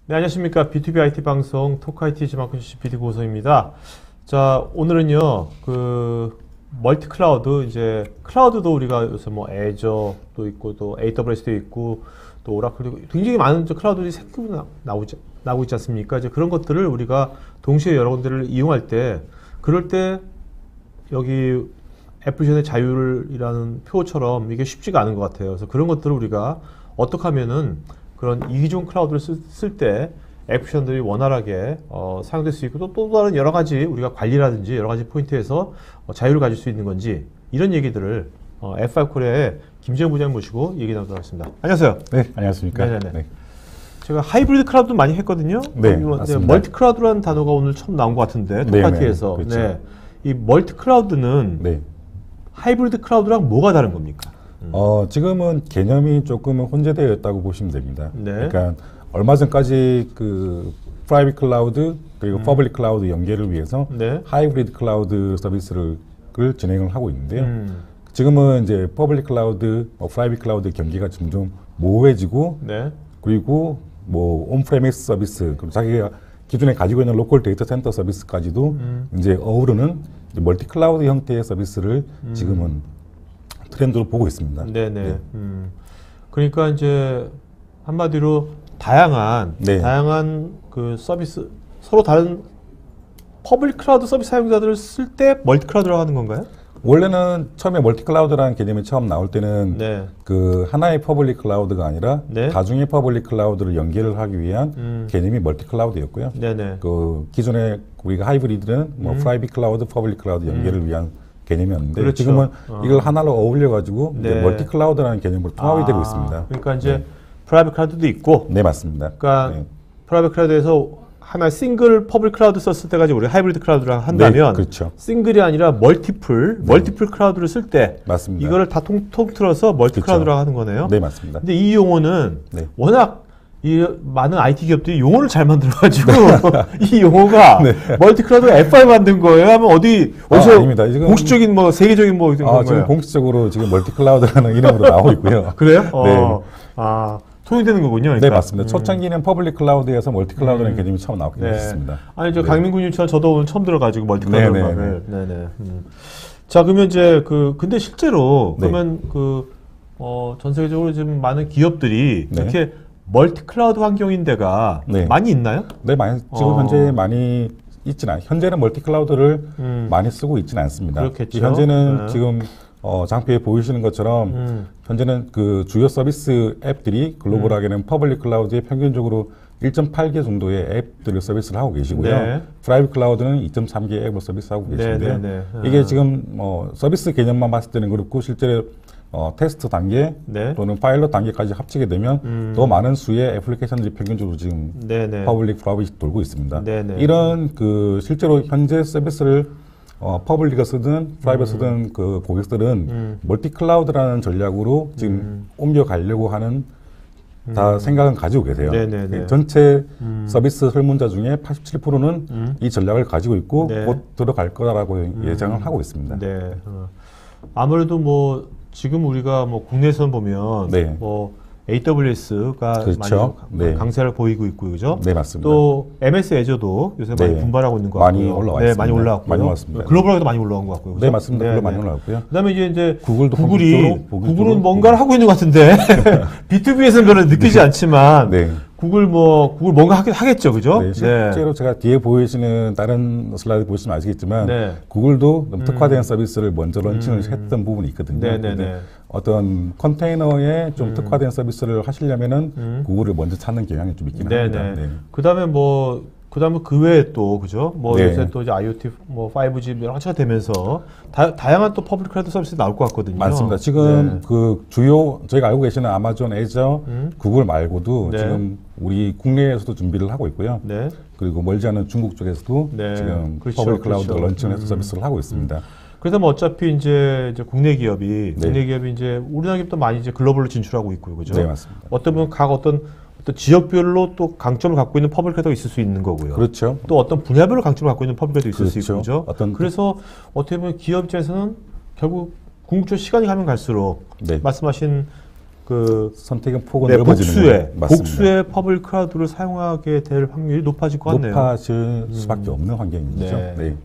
네, 안녕하십니까. B2B IT 방송 토크IT 지마크시 PD 고성입니다. 자, 오늘은요, 멀티 클라우드, 이제, 클라우드도 우리가 요새 뭐, 애저도 있고, 또 AWS도 있고, 또 오라클도 있고, 굉장히 많은 클라우드들이 새로 나오고 있지 않습니까? 이제 그런 것들을 우리가 동시에 여러 군데를 이용할 때, 그럴 때, 여기 애플리케이션의 자율이라는 표처럼 이게 쉽지가 않은 것 같아요. 그래서 그런 것들을 우리가 어떻게 하면은 그런 이기종 클라우드를 쓸 때 애플리케이션들이 원활하게 사용될 수 있고 또 다른 여러 가지 우리가 관리라든지 여러 가지 포인트에서 자유를 가질 수 있는 건지 이런 얘기들을 F5콜의 김재영 부장님 모시고 얘기 나누도록 하겠습니다. 안녕하세요. 네, 안녕하십니까. 네네네. 네. 제가 하이브리드 클라우드 많이 했거든요. 네, 맞습니다. 멀티 클라우드라는 단어가 오늘 처음 나온 것 같은데 토카티에서. 그렇죠. 네. 이 멀티 클라우드는 네. 하이브리드 클라우드랑 뭐가 다른 겁니까? 지금은 개념이 조금은 혼재되어 있다고 보시면 됩니다. 네. 그러니까 얼마 전까지 프라이빗 클라우드 그리고 퍼블릭 클라우드 연계를 위해서 네. 하이브리드 클라우드 서비스를 진행을 하고 있는데요. 지금은 이제 퍼블릭 클라우드, 프라이빗 클라우드 경계가 점점 모호해지고 네. 그리고 뭐 온프레미스 서비스, 그리고 자기가 기존에 가지고 있는 로컬 데이터 센터 서비스까지도 이제 어우르는 이제 멀티 클라우드 형태의 서비스를 지금은 트렌드로 보고 있습니다. 네네. 네. 그러니까 이제 한마디로 다양한 네. 그 서비스 서로 다른 퍼블릭 클라우드 서비스 사용자들을 쓸 때 멀티 클라우드라고 하는 건가요? 원래는 처음에 멀티 클라우드라는 개념이 처음 나올 때는 네. 하나의 퍼블릭 클라우드가 아니라 네. 다중의 퍼블릭 클라우드를 연계를 하기 위한 개념이 멀티 클라우드였고요. 네네. 기존에 우리가 하이브리드는 뭐 프라이빗 클라우드, 퍼블릭 클라우드 연계를 위한 개념이었는데 그렇죠. 지금은 이걸 하나로 어울려 가지고 네. 멀티 클라우드라는 개념으로 통합이 되고 있습니다. 그러니까 이제 네. 프라이빗 클라우드도 있고, 네, 맞습니다. 그러니까 네. 프라이빗 클라우드에서 하나 싱글 퍼블릭 클라우드 썼을 때까지 우리 하이브리드 클라우드를 한다면, 네, 그렇죠. 싱글이 아니라 멀티플 클라우드를 쓸 때 맞습니다. 이거를 다 통틀어서 멀티 그렇죠. 클라우드라고 하는 거네요. 네, 맞습니다. 근데 이 용어는 네. 워낙 이 많은 IT 기업들이 용어를 잘 만들어가지고 이 용어가 네. 멀티 클라우드가 F5 만든 거예요? 하면 어디서 아닙니다. 지금 공식적인 뭐 세계적인 뭐 이런 지금 거예요? 공식적으로 지금 멀티 클라우드라는 이름으로 나오고 있고요. 그래요? 네. 통용되는 거군요. 그러니까. 네, 맞습니다. 초창기는 퍼블릭 클라우드에서 멀티 클라우드라는 개념이 처음 나오긴 네. 했습니다. 아니, 저 네. 강민군님처럼 저도 오늘 처음 들어가지고 멀티 클라우드 네네. 말을. 네네. 자, 그러면 이제 근데 실제로 네. 그러면 전 세계적으로 지금 많은 기업들이 네. 이렇게 멀티 클라우드 환경인 데가 네. 많이 있나요? 네, 지금 현재 많이 있지는 현재는 멀티 클라우드를 많이 쓰고 있지는 않습니다. 그렇겠죠. 현재는 네. 지금 장표에 보이시는 것처럼 현재는 주요 서비스 앱들이 글로벌하게는 퍼블릭 클라우드에 평균적으로 1.8개 정도의 앱들을 서비스를 하고 계시고요. 네. 프라이빗 클라우드는 2.3개 앱을 서비스하고 계신데요. 네. 이게 지금 서비스 개념만 봤을 때는 그렇고 실제로 테스트 단계 네. 또는 파일럿 단계까지 합치게 되면 더 많은 수의 애플리케이션들이 평균적으로 지금 네네. 퍼블릭 프라이빗이 돌고 있습니다. 네네. 이런 실제로 현재 서비스를 퍼블릭을 쓰든 프라이빗 쓰든 고객들은 멀티 클라우드라는 전략으로 지금 옮겨가려고 하는 다 생각은 가지고 계세요. 네네네. 전체 서비스 설문자 중에 87%는 이 전략을 가지고 있고 네. 곧 들어갈 거라고 예상을 하고 있습니다. 네. 아무래도 뭐 지금 우리가 뭐 국내에서 보면 네. 뭐 AWS가 그렇죠. 많이 네. 강세를 보이고 있고 그죠? 네, 맞습니다. 또 MS 애저도 요새 많이 네. 분발하고 있는 것 많이 같고요. 올라와 네, 있습니다. 많이 올라왔고요. 많이 올랐습니다. 글로벌하게도 많이 올라온 것 같고요. 그죠? 네, 맞습니다. 그걸로 네, 많이 네. 올라왔고요. 그다음에 이제 구글도 구글은 본격적으로 뭔가를 하고 있는 것 같은데 B2B에서는 별로 느끼지 않지만 네. 구글 뭔가 하겠죠, 그죠? 네, 실제로 제가 뒤에 보이시는 다른 슬라이드 보시면 아시겠지만 네. 구글도 특화된 서비스를 먼저 런칭을 했던 부분이 있거든요. 네네네. 어떤 컨테이너에 좀 특화된 서비스를 하시려면은 구글을 먼저 찾는 경향이 좀 있긴 합니다. 네. 그다음에 그다음에 그 외에 또 그죠? 뭐 네. 요새 또 이제 IoT, 뭐 5G 여러 가지가 되면서 다양한 또 퍼블릭 클라우드 서비스 나올 것 같거든요. 맞습니다. 지금 저희가 알고 계시는 아마존, 애저, 구글 말고도 네. 지금 우리 국내에서도 준비를 하고 있고요. 네. 그리고 멀지 않은 중국 쪽에서도 네. 지금 그렇죠, 퍼블릭 클라우드 그렇죠. 런칭을 해서 서비스를 하고 있습니다. 그래서 뭐 어차피 이제 국내 기업이 이제 우리나라 기업도 많이 이제 글로벌로 진출하고 있고요, 그죠? 네, 맞습니다. 어떤 분은 어떤 지역별로 또 강점을 갖고 있는 퍼블릭 클라우드가 있을 수 있는 거고요. 그렇죠. 또 어떤 분야별로 강점을 갖고 있는 퍼블릭 클라우드가 있을 수 있고, 그렇죠. 그래서 어떻게 보면 기업 입장에서는 결국 궁극적으로 시간이 가면 갈수록 네. 말씀하신 그 선택의 폭은 네, 넓어지는 거예요. 맞습니다. 복수의 퍼블릭 클라우드를 사용하게 될 확률이 높아질 것 같네요. 높아질 수밖에 없는 환경이죠. 네. 네.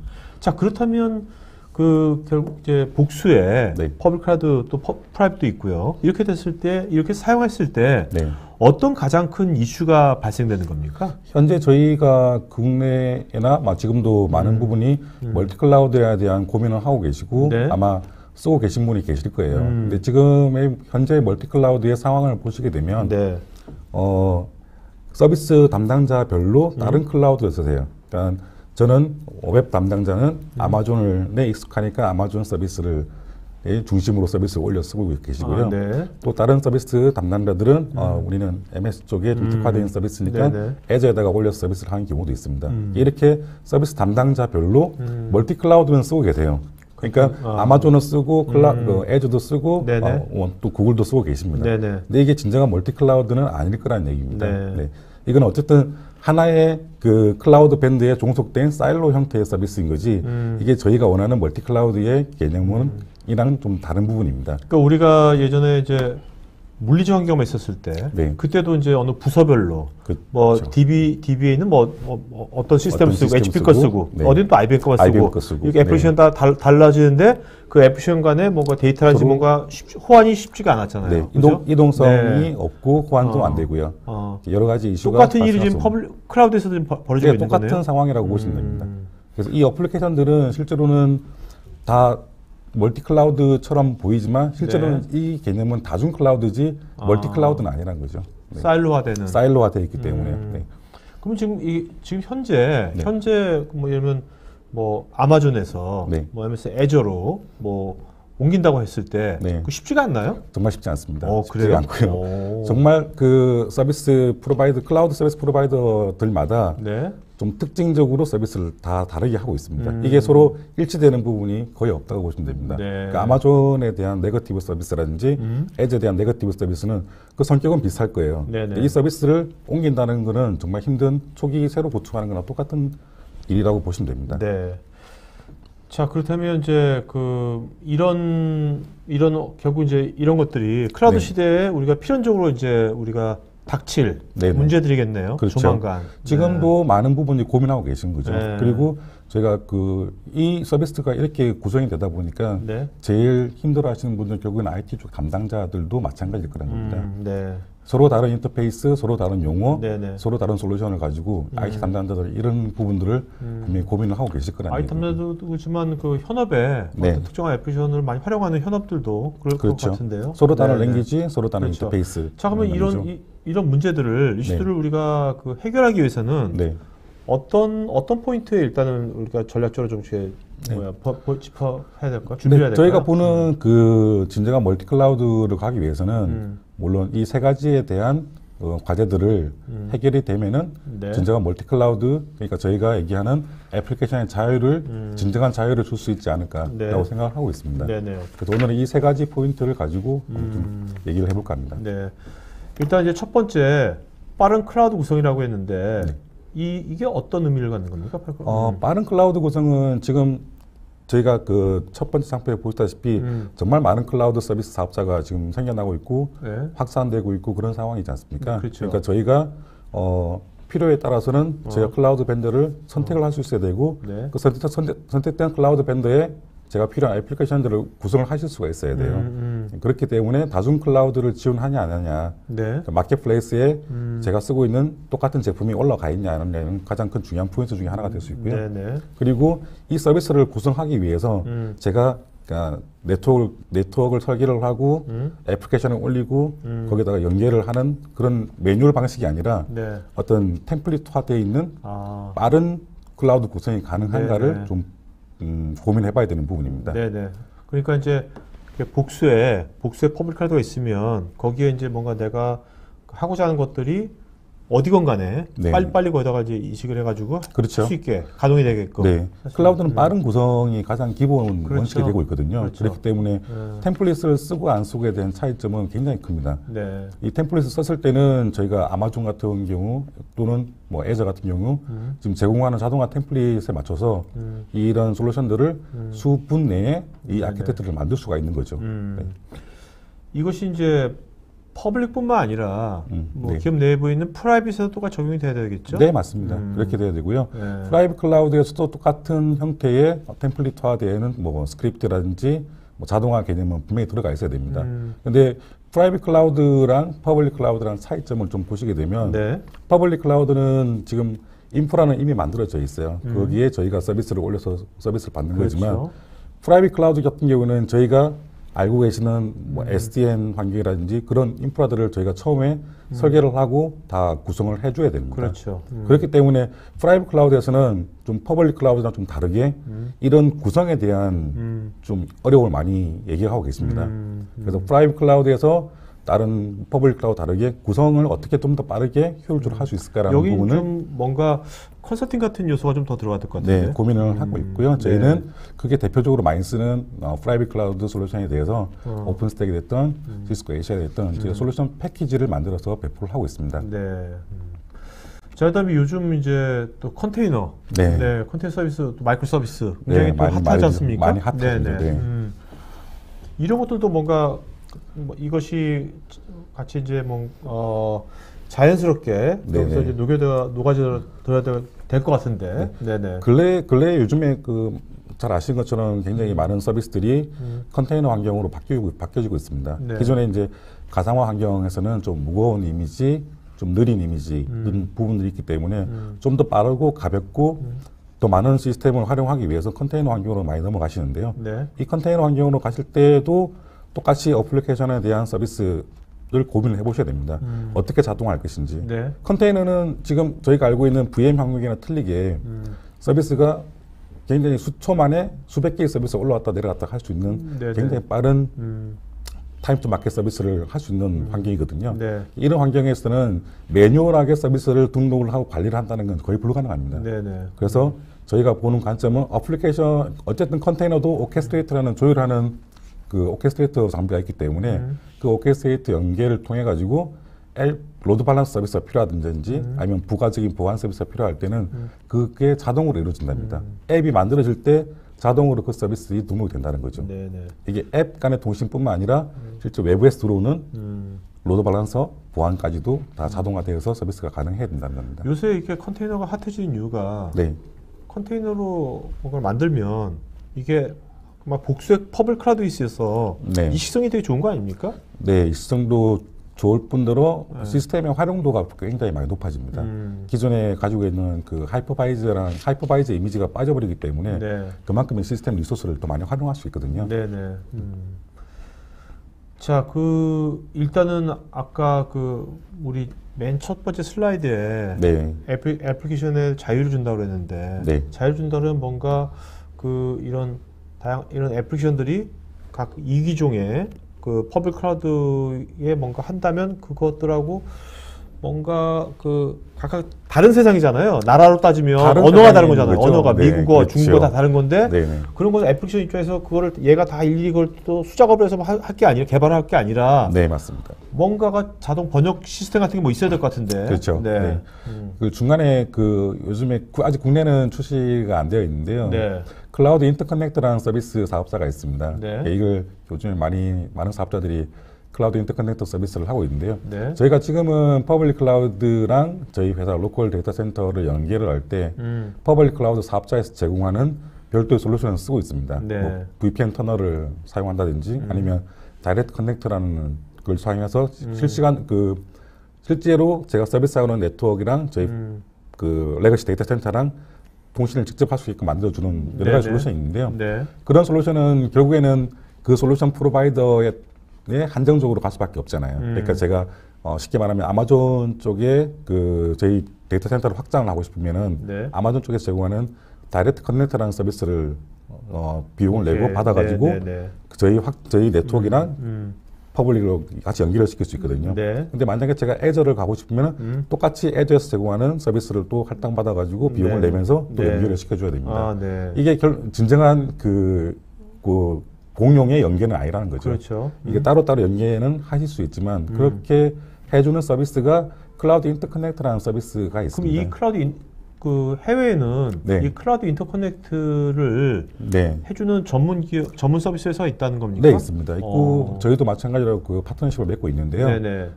자, 그렇다면 그 결국 이제 복수의 네. 퍼블릭 클라우드 또 프라이빗도 있고요. 이렇게 됐을 때 이렇게 사용했을 때 네. 어떤 가장 큰 이슈가 발생되는 겁니까? 현재 저희가 국내에나 지금도 많은 부분이 멀티클라우드에 대한 고민을 하고 계시고 네. 아마 쓰고 계신 분이 계실 거예요. 근데 지금의 현재 멀티클라우드의 상황을 보시게 되면 네. 서비스 담당자별로 다른 클라우드를 쓰세요. 그러니까 저는 웹 담당자는 아마존에 익숙하니까 아마존 서비스를 중심으로 서비스를 올려 쓰고 계시고요. 아, 네. 또 다른 서비스 담당자들은 우리는 MS 쪽에 좀 특화된 서비스니까 네네. 애저에다가 올려 서비스를 하는 경우도 있습니다. 이렇게 서비스 담당자별로 멀티 클라우드는 쓰고 계세요. 그러니까 아마존을 쓰고 애저도 쓰고 또 구글도 쓰고 계십니다. 네네. 근데 이게 진정한 멀티 클라우드는 아닐 거라는 얘기입니다. 네. 네. 이건 어쨌든 하나의 그 클라우드 밴드에 종속된 사일로 형태의 서비스인 거지 이게 저희가 원하는 멀티 클라우드의 개념은 이랑 좀 다른 부분입니다. 그러니까 우리가 예전에 이제 물리적 환경만 있었을 때 네. 그때도 이제 어느 부서별로 뭐 그렇죠. DBA는 어떤 시스템 어떤 쓰고 시스템 HP 거 쓰고, 쓰고 네. 어디는 또 IBM 거만 IBM 쓰고 거 쓰고, 이렇게 애플리케이션 다 달라지는데 그 애플리케이션 간에 뭔가 데이터라든지 서로 뭔가 호환이 쉽지가 않았잖아요. 네. 그죠? 이동성이 네. 없고 호환도 안 되고요. 여러 가지 이슈가 똑같은 일이 지금 발생할 수 클라우드에서도 지금 벌어지고 있는 똑같은 거네요. 상황이라고 보시면 됩니다. 그래서 이 어플리케이션들은 실제로는 다 멀티 클라우드처럼 보이지만 실제로는 이 개념은 다중 클라우드지 멀티 클라우드는 아니라는 거죠. 네. 사일로화되는. 사일로화되어 있기 때문에. 네. 그럼 지금 현재 뭐 예를 들면 뭐 아마존에서 네. 뭐 MS 애저로 뭐 옮긴다고 했을 때 네. 그 쉽지가 않나요? 정말 쉽지 않습니다. 쉽지 그래요? 않고요. 오. 정말 그 클라우드 서비스 프로바이더들마다 네. 좀 특징적으로 서비스를 다 다르게 하고 있습니다. 이게 서로 일치되는 부분이 거의 없다고 보시면 됩니다. 네. 그러니까 아마존에 대한 네거티브 서비스라든지 애저에 대한 네거티브 서비스는 그 성격은 비슷할 거예요. 네네. 이 서비스를 옮긴다는 것은 정말 힘든 초기 새로 구축하는 거나 똑같은 일이라고 보시면 됩니다. 네. 자, 그렇다면 이제 이런 결국 이제 이런 것들이 클라우드 네. 시대에 우리가 필연적으로 이제 우리가 닥칠 네네. 문제들이겠네요. 그렇죠. 조만간. 지금도 많은 부분이 고민하고 계신 거죠. 네. 그리고 저희가 이 서비스가 이렇게 구성이 되다 보니까 네. 제일 힘들어 하시는 분들 결국은 IT 쪽 담당자들도 마찬가지일 거라는 겁니다. 네. 서로 다른 인터페이스, 서로 다른 용어, 네네. 서로 다른 솔루션을 가지고 IT 담당자들 이런 부분들을 분명히 고민을 하고 계실 거라는 IT 얘기입니다. 담당자도 그렇지만 그 현업에 네. 어떤 특정한 애플리케이션을 많이 활용하는 현업들도 그럴 그렇죠. 것 같은데요. 서로 다른 네네. 랭귀지, 서로 다른 그렇죠. 인터페이스. 자, 그러면 이런 문제들을 이슈들을 우리가 해결하기 위해서는 네. 어떤 포인트에 일단은 우리가 전략적으로 좀 짚어야 될까? 준비해야 네, 될까? 저희가 보는 그 진정한 멀티 클라우드를 가기 위해서는 물론 이 세 가지에 대한 과제들을 해결이 되면은 네. 진정한 멀티 클라우드, 그러니까 저희가 얘기하는 애플리케이션의 자유를 진정한 자유를 줄 수 있지 않을까라고 네. 생각을 하고 있습니다. 네네. 그래서 오늘은 이 세 가지 포인트를 가지고 좀 얘기를 해볼까 합니다. 네. 일단 이제 첫 번째 빠른 클라우드 구성이라고 했는데 네. 이게 어떤 의미를 갖는 겁니까? 빠른 클라우드 구성은 지금 저희가 그 첫 번째 장표에 보시다시피 정말 많은 클라우드 서비스 사업자가 지금 생겨나고 있고 네. 확산되고 있고 그런 상황이지 않습니까? 그렇죠. 그러니까 저희가 필요에 따라서는 저희가 클라우드 밴더를 선택을 할 수 있어야 되고 네. 그 선택된 클라우드 밴더에 제가 필요한 애플리케이션들을 구성을 하실 수가 있어야 돼요. 그렇기 때문에 다중 클라우드를 지원하냐 안 하냐, 네. 그러니까 마켓플레이스에 제가 쓰고 있는 똑같은 제품이 올라가 있냐 안 하냐는 가장 큰 중요한 포인트 중에 하나가 될 수 있고요. 네네. 그리고 이 서비스를 구성하기 위해서 제가 그러니까 네트워크를 설계를 하고 애플리케이션을 올리고 거기다가 연결을 하는 그런 매뉴얼 방식이 아니라 네. 어떤 템플릿화되어 있는 아. 빠른 클라우드 구성이 가능한가를 네네. 좀 고민해봐야 되는 부분입니다. 네네. 그러니까 이제 복수에 퍼블릭 클라우드가 있으면 거기에 이제 뭔가 내가 하고자 하는 것들이 어디건 간에 네. 빨리빨리 거기다가 이제 이식을 해가지고 그렇죠. 할 수 있게 가동이 되게끔. 네. 사실. 클라우드는 빠른 구성이 가장 기본 그렇죠. 원칙이 되고 있거든요. 그렇죠. 그렇기 때문에 템플릿을 쓰고 안 쓰고에 대한 차이점은 굉장히 큽니다. 네. 이 템플릿을 썼을 때는 저희가 아마존 같은 경우 또는 뭐 애저 같은 경우 지금 제공하는 자동화 템플릿에 맞춰서 이런 솔루션들을 수분 내에 이 아키텍처를 만들 수가 있는 거죠. 네. 이것이 이제 퍼블릭뿐만 아니라 뭐 네. 기업 내부에 있는 프라이빗에도 똑같이 적용이 돼야 되겠죠? 네, 맞습니다. 그렇게 돼야 되고요. 네. 프라이빗 클라우드에서도 똑같은 형태의 템플릿화되는 뭐 스크립트라든지 뭐 자동화 개념은 분명히 들어가 있어야 됩니다. 근데 프라이빗 클라우드랑 퍼블릭 클라우드랑 차이점을 좀 보시게 되면 네. 퍼블릭 클라우드는 지금 인프라는 이미 만들어져 있어요. 거기에 저희가 서비스를 올려서 서비스를 받는 거지만 그렇죠. 프라이빗 클라우드 같은 경우는 저희가 알고 계시는 뭐 SDN 환경이라든지 그런 인프라들을 저희가 처음에 설계를 하고 다 구성을 해줘야 됩니다. 그렇죠. 그렇기 때문에 프라이빗 클라우드에서는 좀 퍼블릭 클라우드랑 좀 다르게 이런 구성에 대한 좀 어려움을 많이 얘기하고 계십니다. 그래서 프라이빗 클라우드에서 다른 퍼블릭 클라우드 다르게 구성을 어떻게 좀 더 빠르게 효율적으로 할 수 있을까라는 여기 부분을 좀 뭔가 컨설팅 같은 요소가 좀 더 들어갈 것 같은데. 네, 고민을 하고 있고요. 저희는 그게 대표적으로 많이 쓰는 프라이빗 클라우드 솔루션에 대해서 오픈스택이 됐던 시스코 에이시아가 됐던 저희 솔루션 패키지를 만들어서 배포를 하고 있습니다. 네. 자, 그다음에 요즘 이제 또 컨테이너, 네. 컨테이너 서비스, 또 마이크로 서비스 굉장히 네, 또 많이 핫하지 않습니까? 많이 핫하죠. 네. 이런 것들도 뭔가 뭐 이것이 같이 이제 자연스럽게 네, 여기서 네. 이제 녹아들어야 될 것 같은데. 네네. 근래 요즘에 잘 아시는 것처럼 굉장히 많은 서비스들이 컨테이너 환경으로 바뀌어지고 있습니다. 네. 기존에 이제 가상화 환경에서는 좀 무거운 이미지, 좀 느린 이미지 이런 부분들이 있기 때문에 좀 더 빠르고 가볍고 더 많은 시스템을 활용하기 위해서 컨테이너 환경으로 많이 넘어가시는데요. 네. 이 컨테이너 환경으로 가실 때도 똑같이 어플리케이션에 대한 서비스를 고민을 해보셔야 됩니다. 어떻게 자동화할 것인지. 네. 컨테이너는 지금 저희가 알고 있는 VM 환경이나 틀리게 서비스가 굉장히 수초 만에 수백 개의 서비스가 올라왔다 내려갔다 할 수 있는 네네. 굉장히 빠른 타임 투 마켓 서비스를 할 수 있는 환경이거든요. 네. 이런 환경에서는 매뉴얼하게 서비스를 등록을 하고 관리를 한다는 건 거의 불가능합니다. 네네. 그래서 저희가 보는 관점은 어플리케이션, 어쨌든 컨테이너도 오케스트레이터라는 조율하는 그 오케스트레이터 장비가 있기 때문에 그 오케스트레이터 연계를 통해 가지고 로드 밸런스 서비스가 필요하든지 아니면 부가적인 보안 서비스가 필요할 때는 그게 자동으로 이루어진답니다. 앱이 만들어질 때 자동으로 그 서비스들이 등록이 된다는 거죠. 네네. 이게 앱 간의 통신뿐만 아니라 실제 외부에서 들어오는 로드 밸런서 보안까지도 다 자동화되어서 서비스가 가능해야 된다는 겁니다. 요새 이렇게 컨테이너가 핫해지는 이유가 네. 컨테이너로 뭔가를 만들면 이게 막 복수의 퍼블릭 클라우드에 있어서 네. 이식성이 되게 좋은 거 아닙니까? 네, 일성도 좋을 뿐더러 시스템의 활용도가 굉장히 많이 높아집니다. 기존에 가지고 있는 그 하이퍼바이저 이미지가 빠져버리기 때문에 네. 그만큼의 시스템 리소스를 더 많이 활용할 수 있거든요. 네네. 자, 일단은 아까 우리 맨 첫 번째 슬라이드에 네. 애플리케이션에 자유를 준다고 그랬는데 네. 자유를 준다는 뭔가 이런 애플리케이션들이 각 이기종의 그 퍼블릭 클라우드에 뭔가 한다면 그것들하고 뭔가 각각 다른 세상이잖아요. 나라로 따지면 다른 언어가 다른 세상인 거잖아요. 거죠. 언어가 네, 미국어, 그렇죠. 중국어 다 다른 건데 네. 그런 건 애플리케이션 입장에서 그거를 얘가 다 일일이 그걸 또 수작업을 해서 할 게 아니라 개발할 게 아니라 네, 맞습니다. 뭔가가 자동 번역 시스템 같은 게 뭐 있어야 될 것 같은데. 그렇죠. 네. 네. 그 중간에 요즘에 아직 국내는 출시가 안 되어 있는데요. 네. 클라우드 인터커넥터라는 서비스 사업자가 있습니다. 네. 이걸 요즘에 많은 사업자들이 클라우드 인터커넥터 서비스를 하고 있는데요. 네. 저희가 지금은 퍼블릭 클라우드랑 저희 회사 로컬 데이터 센터를 연계를 할 때 퍼블릭 클라우드 사업자에서 제공하는 별도의 솔루션을 쓰고 있습니다. 네. 뭐 VPN 터널을 사용한다든지 아니면 다이렉트 커넥터라는 걸 사용해서 실제로 제가 서비스하는 네트워크랑 저희 레거시 데이터 센터랑 통신을 직접 할 수 있게끔 만들어주는 여러 가지 솔루션이 있는데요. 네. 그런 솔루션은 결국에는 그 솔루션 프로바이더에 한정적으로 갈 수밖에 없잖아요. 그러니까 제가 쉽게 말하면 아마존 쪽에 저희 데이터 센터를 확장을 하고 싶으면은 네. 아마존 쪽에서 제공하는 다이렉트 커넥터라는 서비스를 비용을 내고 받아가지고 저희 네트워크랑 퍼블릭으로 같이 연결을 시킬 수 있거든요. 네. 근데 만약에 제가 애저를 가고 싶으면 똑같이 애저에서 제공하는 서비스를 또 할당받아가지고 비용을 내면서 또 연결을 시켜줘야 됩니다. 아, 네. 이게 진정한 공용의 연계는 아니라는 거죠. 그렇죠. 이게 따로따로 연계는 하실 수 있지만 그렇게 해주는 서비스가 클라우드 인터커넥터라는 서비스가 그럼 있습니다. 이 클라우드 그 해외에는 네. 이 클라우드 인터커넥트를 네. 해주는 전문 서비스 회사가 있다는 겁니까? 네, 있습니다. 있고 저희도 마찬가지로 그 파트너십을 맺고 있는데요. 네네.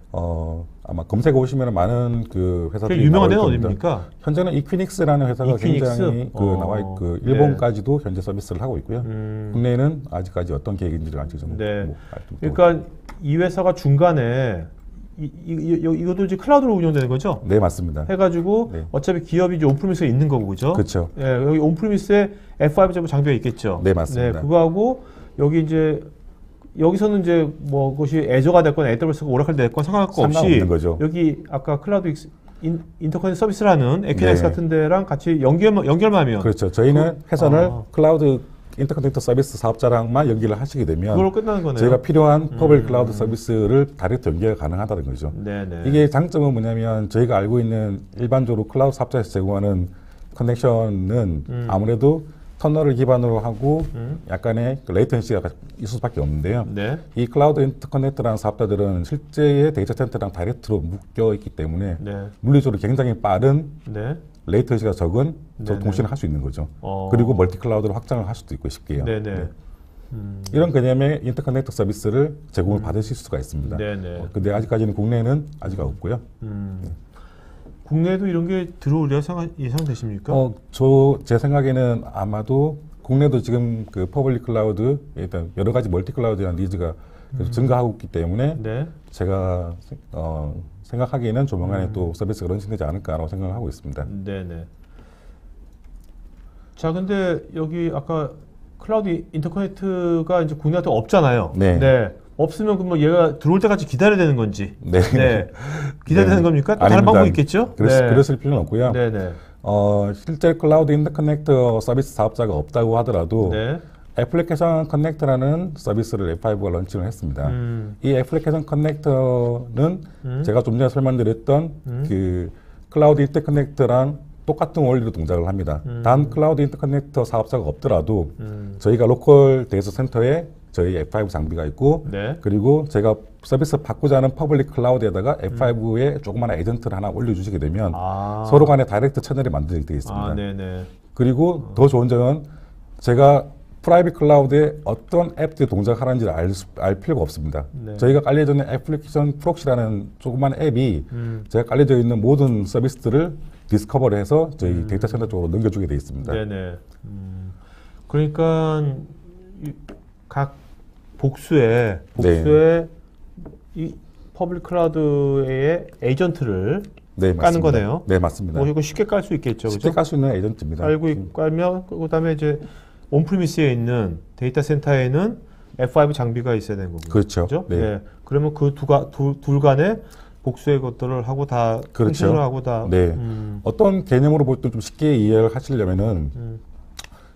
아마 검색해 보시면 많은 그 회사들이 제일 유명한 데는 나올 겁니다. 어디입니까? 현재는 이퀴닉스라는 회사가 이퀴닉스? 굉장히 나와 있고 일본까지도 현재 서비스를 하고 있고요. 국내에는 아직까지 어떤 계획인지를 아직 좀 네. 말씀 못 그러니까 이 회사가 중간에 이것도 이제 클라우드로 운영되는 거죠? 네, 맞습니다. 해가지고 네. 어차피 기업이 이제 온프리미스에 있는 거고, 그죠? 그렇죠. 예, 여기 온프리미스에 F5 장비가 있겠죠? 네, 맞습니다. 네, 그거하고 여기 이제 여기서는 이제 뭐 그것이 애저가 됐건 AWS가 오라클 됐건 상관없이 상관없는 거죠. 여기 아까 클라우드 인터커넥트 서비스라는 에퀴넥스 네. 같은 데랑 같이 연결만 하면 그렇죠. 저희는 회선을 클라우드 인터커넥터 서비스 사업자랑만 연결을 하시게 되면 그걸로 끝나는 거네요. 저희가 필요한 퍼블릭 클라우드 서비스를 다이렉트 연결 가능하다는 거죠. 네네. 이게 장점은 뭐냐면 저희가 알고 있는 일반적으로 클라우드 사업자에서 제공하는 커넥션은 아무래도 터널을 기반으로 하고 약간의 그 레이턴시가 있을 수밖에 없는데요. 네. 이 클라우드 인터커넥터라는 사업자들은 실제의 데이터 센터랑 다이렉트로 묶여 있기 때문에 네. 물리적으로 굉장히 빠른 네. 레이턴시가 적은 네네. 동시에 할 수 있는 거죠. 어. 그리고 멀티 클라우드로 확장을 할 수도 있고 쉽게요. 네네. 네. 이런 개념의 인터커넥터 서비스를 제공을 받으실 수가 있습니다. 네네. 근데 아직까지는 국내에는 아직 없고요. 국내에도 이런 게 들어올 예상되십니까? 제 생각에는 아마도 국내도 지금 그 퍼블릭 클라우드, 일단 여러 가지 멀티 클라우드에 대한 니즈가 계속 증가하고 있기 때문에 네. 제가 생각하기에는 조만간에 또 서비스가 런칭되지 않을까라고 생각을 하고 있습니다. 네네. 자, 근데 여기 아까 클라우드 인터커넥트가 이제 국내한테 없잖아요. 네. 없으면 그럼 뭐 얘가 들어올 때까지 기다려야 되는 건지. 네. 기다려야 되는 겁니까? 또 다른 아닙니다. 방법이 있겠죠? 그랬을 필요는 없고요. 네네. 실제 클라우드 인터커넥터 서비스 사업자가 없다고 하더라도 네. 애플리케이션 커넥터라는 서비스를 F5가 런칭을 했습니다. 이 애플리케이션 커넥터는 제가 좀 전에 설명드렸던 그 클라우드 인터커넥터랑 똑같은 원리로 동작을 합니다. 단 클라우드 인터커넥터 사업자가 없더라도 저희가 로컬 데이터 센터에 저희 F5 장비가 있고 네. 그리고 제가 서비스 받고자 하는 퍼블릭 클라우드에다가 F5에 조그마한 에이전트를 하나 올려주시게 되면 서로 간에 다이렉트 채널이 만들어지게 되어 있습니다. 네네. 그리고 더 좋은 점은 제가 프라이빗 클라우드에 어떤 앱들이 동작하는지를 알 필요가 없습니다. 네. 저희가 깔려져 있는 애플리케이션 프록시라는 조그만 앱이 제가 깔려져 있는 모든 서비스들을 디스커버를 해서 저희 데이터 센터 쪽으로 넘겨주게 되어 있습니다. 네네. 그러니까 각 복수에 이 퍼블릭 클라우드의 에이전트를 네, 까는 맞습니다. 거네요. 네, 맞습니다. 뭐 이거 쉽게 깔 수 있겠죠, 쉽게 그죠? 깔 수 있는 에이전트입니다. 깔면 그다음에 이제 온프리미스에 있는 데이터 센터에는 F5 장비가 있어야 되는 거고요. 그렇죠. 네. 그러면 그 둘 간에 복수의 것들을 하고 다 그렇죠. 통신을 하고 다. 네. 어떤 개념으로 볼 때 좀 쉽게 이해를 하시려면은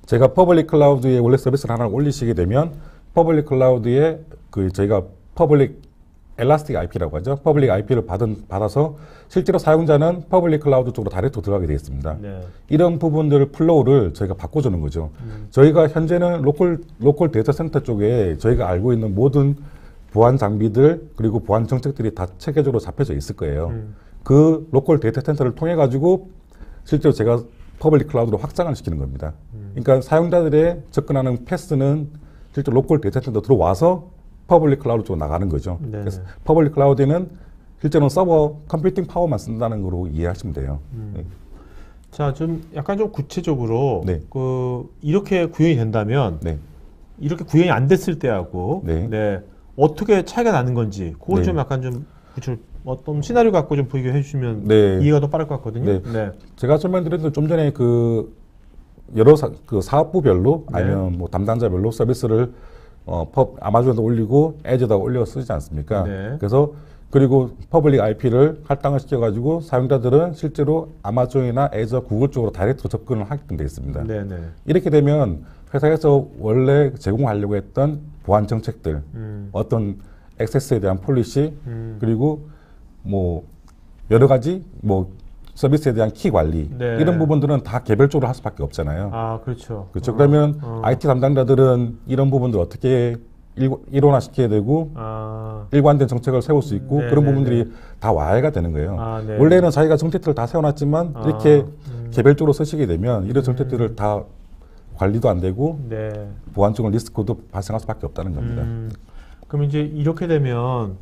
제가 퍼블릭 클라우드에 원래 서비스를 하나 올리시게 되면 퍼블릭 클라우드에 그 저희가 퍼블릭 엘라스틱 IP라고 하죠. 퍼블릭 IP를 받아서 실제로 사용자는 퍼블릭 클라우드 쪽으로 다이렉트 들어가게 되어 있습니다. 네. 이런 부분들 플로우를 저희가 바꿔주는 거죠. 저희가 현재는 로컬 데이터 센터 쪽에 저희가 알고 있는 모든 보안 장비들 그리고 보안 정책들이 다 체계적으로 잡혀져 있을 거예요. 그 로컬 데이터 센터를 통해 가지고 실제로 제가 퍼블릭 클라우드로 확장을 시키는 겁니다. 그러니까 사용자들의 접근하는 패스는 실제로 로컬 데이터 센터 들어와서 퍼블릭 클라우드 쪽으로 나가는 거죠. 네네. 그래서 퍼블릭 클라우드에는 실제로는 서버 컴퓨팅 파워만 쓴다는 거로 이해하시면 돼요. 네. 자, 좀 약간 좀 구체적으로 네. 이렇게 구현이 된다면 네. 이렇게 구현이 안 됐을 때하고 네. 어떻게 차이가 나는 건지 그걸 네. 좀 약간 좀 어떤 시나리오 갖고 좀 보게 해주시면 네. 이해가 더 빠를 것 같거든요. 네. 제가 설명드렸던 좀 전에 그 여러 그 사업부별로 네. 아니면 뭐 담당자별로 서비스를 아마존에다 올리고 에즈에다 올려 쓰지 않습니까? 네. 그래서 그리고 퍼블릭 IP를 할당을 시켜가지고 사용자들은 실제로 아마존이나 에즈, 구글 쪽으로 다이렉트로 접근을 하게끔 되어 있습니다. 네네. 이렇게 되면 회사에서 원래 제공하려고 했던 보안 정책들, 어떤 액세스에 대한 폴리시, 그리고 뭐 여러 가지 뭐 서비스에 대한 키 관리 네. 이런 부분들은 다 개별적으로 할 수밖에 없잖아요. 아, 그렇죠. 그렇죠. 그러면 IT 담당자들은 이런 부분들 어떻게 일원화시켜야 되고 일관된 정책을 세울 수 있고 네, 그런 네, 부분들이 다 와해가 되는 거예요. 네. 원래는 자기가 정책들을 다 세워놨지만 이렇게 개별적으로 쓰시게 되면 이런 정책들을 다 관리도 안 되고 네. 보안적인 리스크도 발생할 수밖에 없다는 겁니다. 그럼 이제 이렇게 되면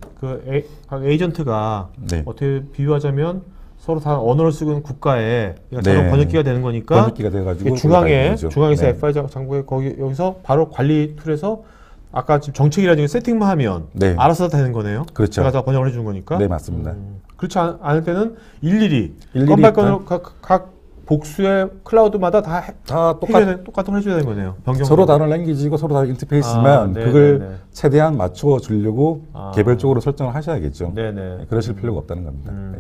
각 에이전트가 네. 어떻게 비유하자면 서로 다 언어를 쓰고 있는 국가에 자동 네. 번역기가 되는 거니까 번역기가 돼가지고 이게 중앙에서 네. FI 장부에 여기서 바로 관리 툴에서 아까 지금 정책이라든지 세팅만 하면 네. 알아서 다 되는 거네요. 그렇죠. 제가 다 번역을 해주는 거니까. 네, 맞습니다. 그렇지 않을 때는 일일이 일일이 건발건으로 각 복수의 클라우드마다 다 똑같은 똑같은 걸 해줘야 되는 거네요. 변경. 서로 다른 랭귀지고 서로 다른 인터페이스지만 네, 그걸 네, 네. 최대한 맞춰 주려고 아. 개별적으로 설정을 하셔야겠죠. 네네. 그러실 필요가 없다는 겁니다. 네.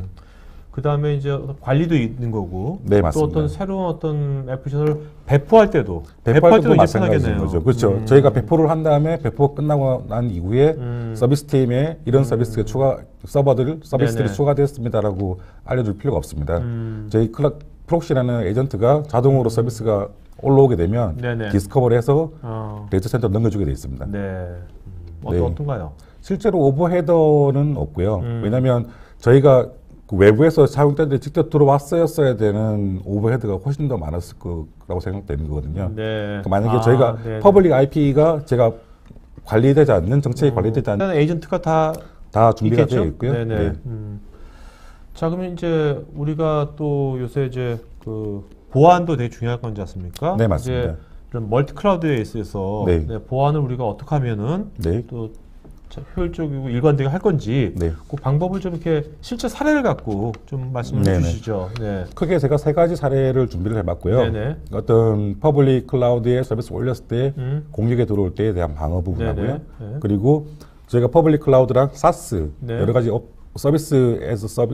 그 다음에 이제 관리도 있는 거고. 네, 또 맞습니다. 어떤 새로운 어떤 애플리케이션을 배포할 때도 배포할 때도 이제 마찬가지인 편하겠네요. 거죠. 그렇죠. 저희가 배포를 한 다음에 배포가 끝나고 난 이후에 서비스 팀에 이런 서비스가 서비스들이 네네. 추가되었습니다라고 알려줄 필요가 없습니다. 저희 프록시라는 에이전트가 자동으로 서비스가 올라오게 되면 네네. 디스커버를 해서 데이터 센터로 넘겨주게 되어 있습니다. 네. 네. 어떤가요? 실제로 오버헤더는 없고요. 왜냐하면 저희가 그 외부에서 사용자들이 직접 들어왔어야 되는 오버헤드가 훨씬 더 많았을 거라고 생각되는 거거든요. 네. 그러니까 만약에 저희가 네네. 퍼블릭 IP가 제가 관리되지 않는 정책이 관리되지 않는 일단 에이전트가 다 준비가 있겠죠? 되어 있고요. 네네. 네. 자, 그러면 이제 우리가 또 요새 이제 그 보안도 되게 중요할 건지 않습니까? 네, 맞습니다. 이제 이런 멀티 클라우드에 있어서 네. 보안을 우리가 어떻게 하면은 네. 또 효율적이고 일관되게 할 건지 네. 그 방법을 좀 이렇게 실제 사례를 갖고 좀 말씀해 네네. 주시죠. 네. 크게 제가 3가지 사례를 준비를 해봤고요. 네네. 어떤 퍼블릭 클라우드에 서비스 올렸을 때 공격에 들어올 때에 대한 방어 부분하고요. 네네. 네. 그리고 저희가 퍼블릭 클라우드랑 사스 네. 여러 가지 서비스에서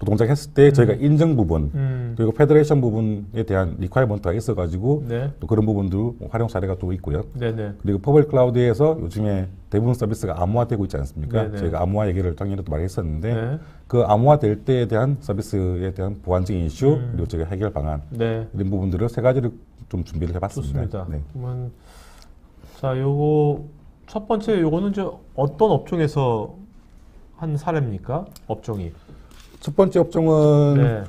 동작했을 때 저희가 인증 부분 그리고 페더레이션 부분에 대한 리퀘어먼트가 있어가지고 네. 또 그런 부분도 활용 사례가 또 있고요. 네네. 그리고 퍼블릭 클라우드에서 요즘에 대부분 서비스가 암호화되고 있지 않습니까? 네네. 저희가 암호화 얘기를 작년에도 많이 했었는데 네. 그 암호화될 때에 대한 서비스에 대한 보안적인 이슈 그리고 저희가 해결 방안 네. 이런 부분들을 3가지를 좀 준비를 해봤습니다. 좋습니다. 네. 그러면 자, 요거 첫 번째 요거는 이제 어떤 업종에서 한 사례입니까? 업종이. 첫 번째 업종은 네.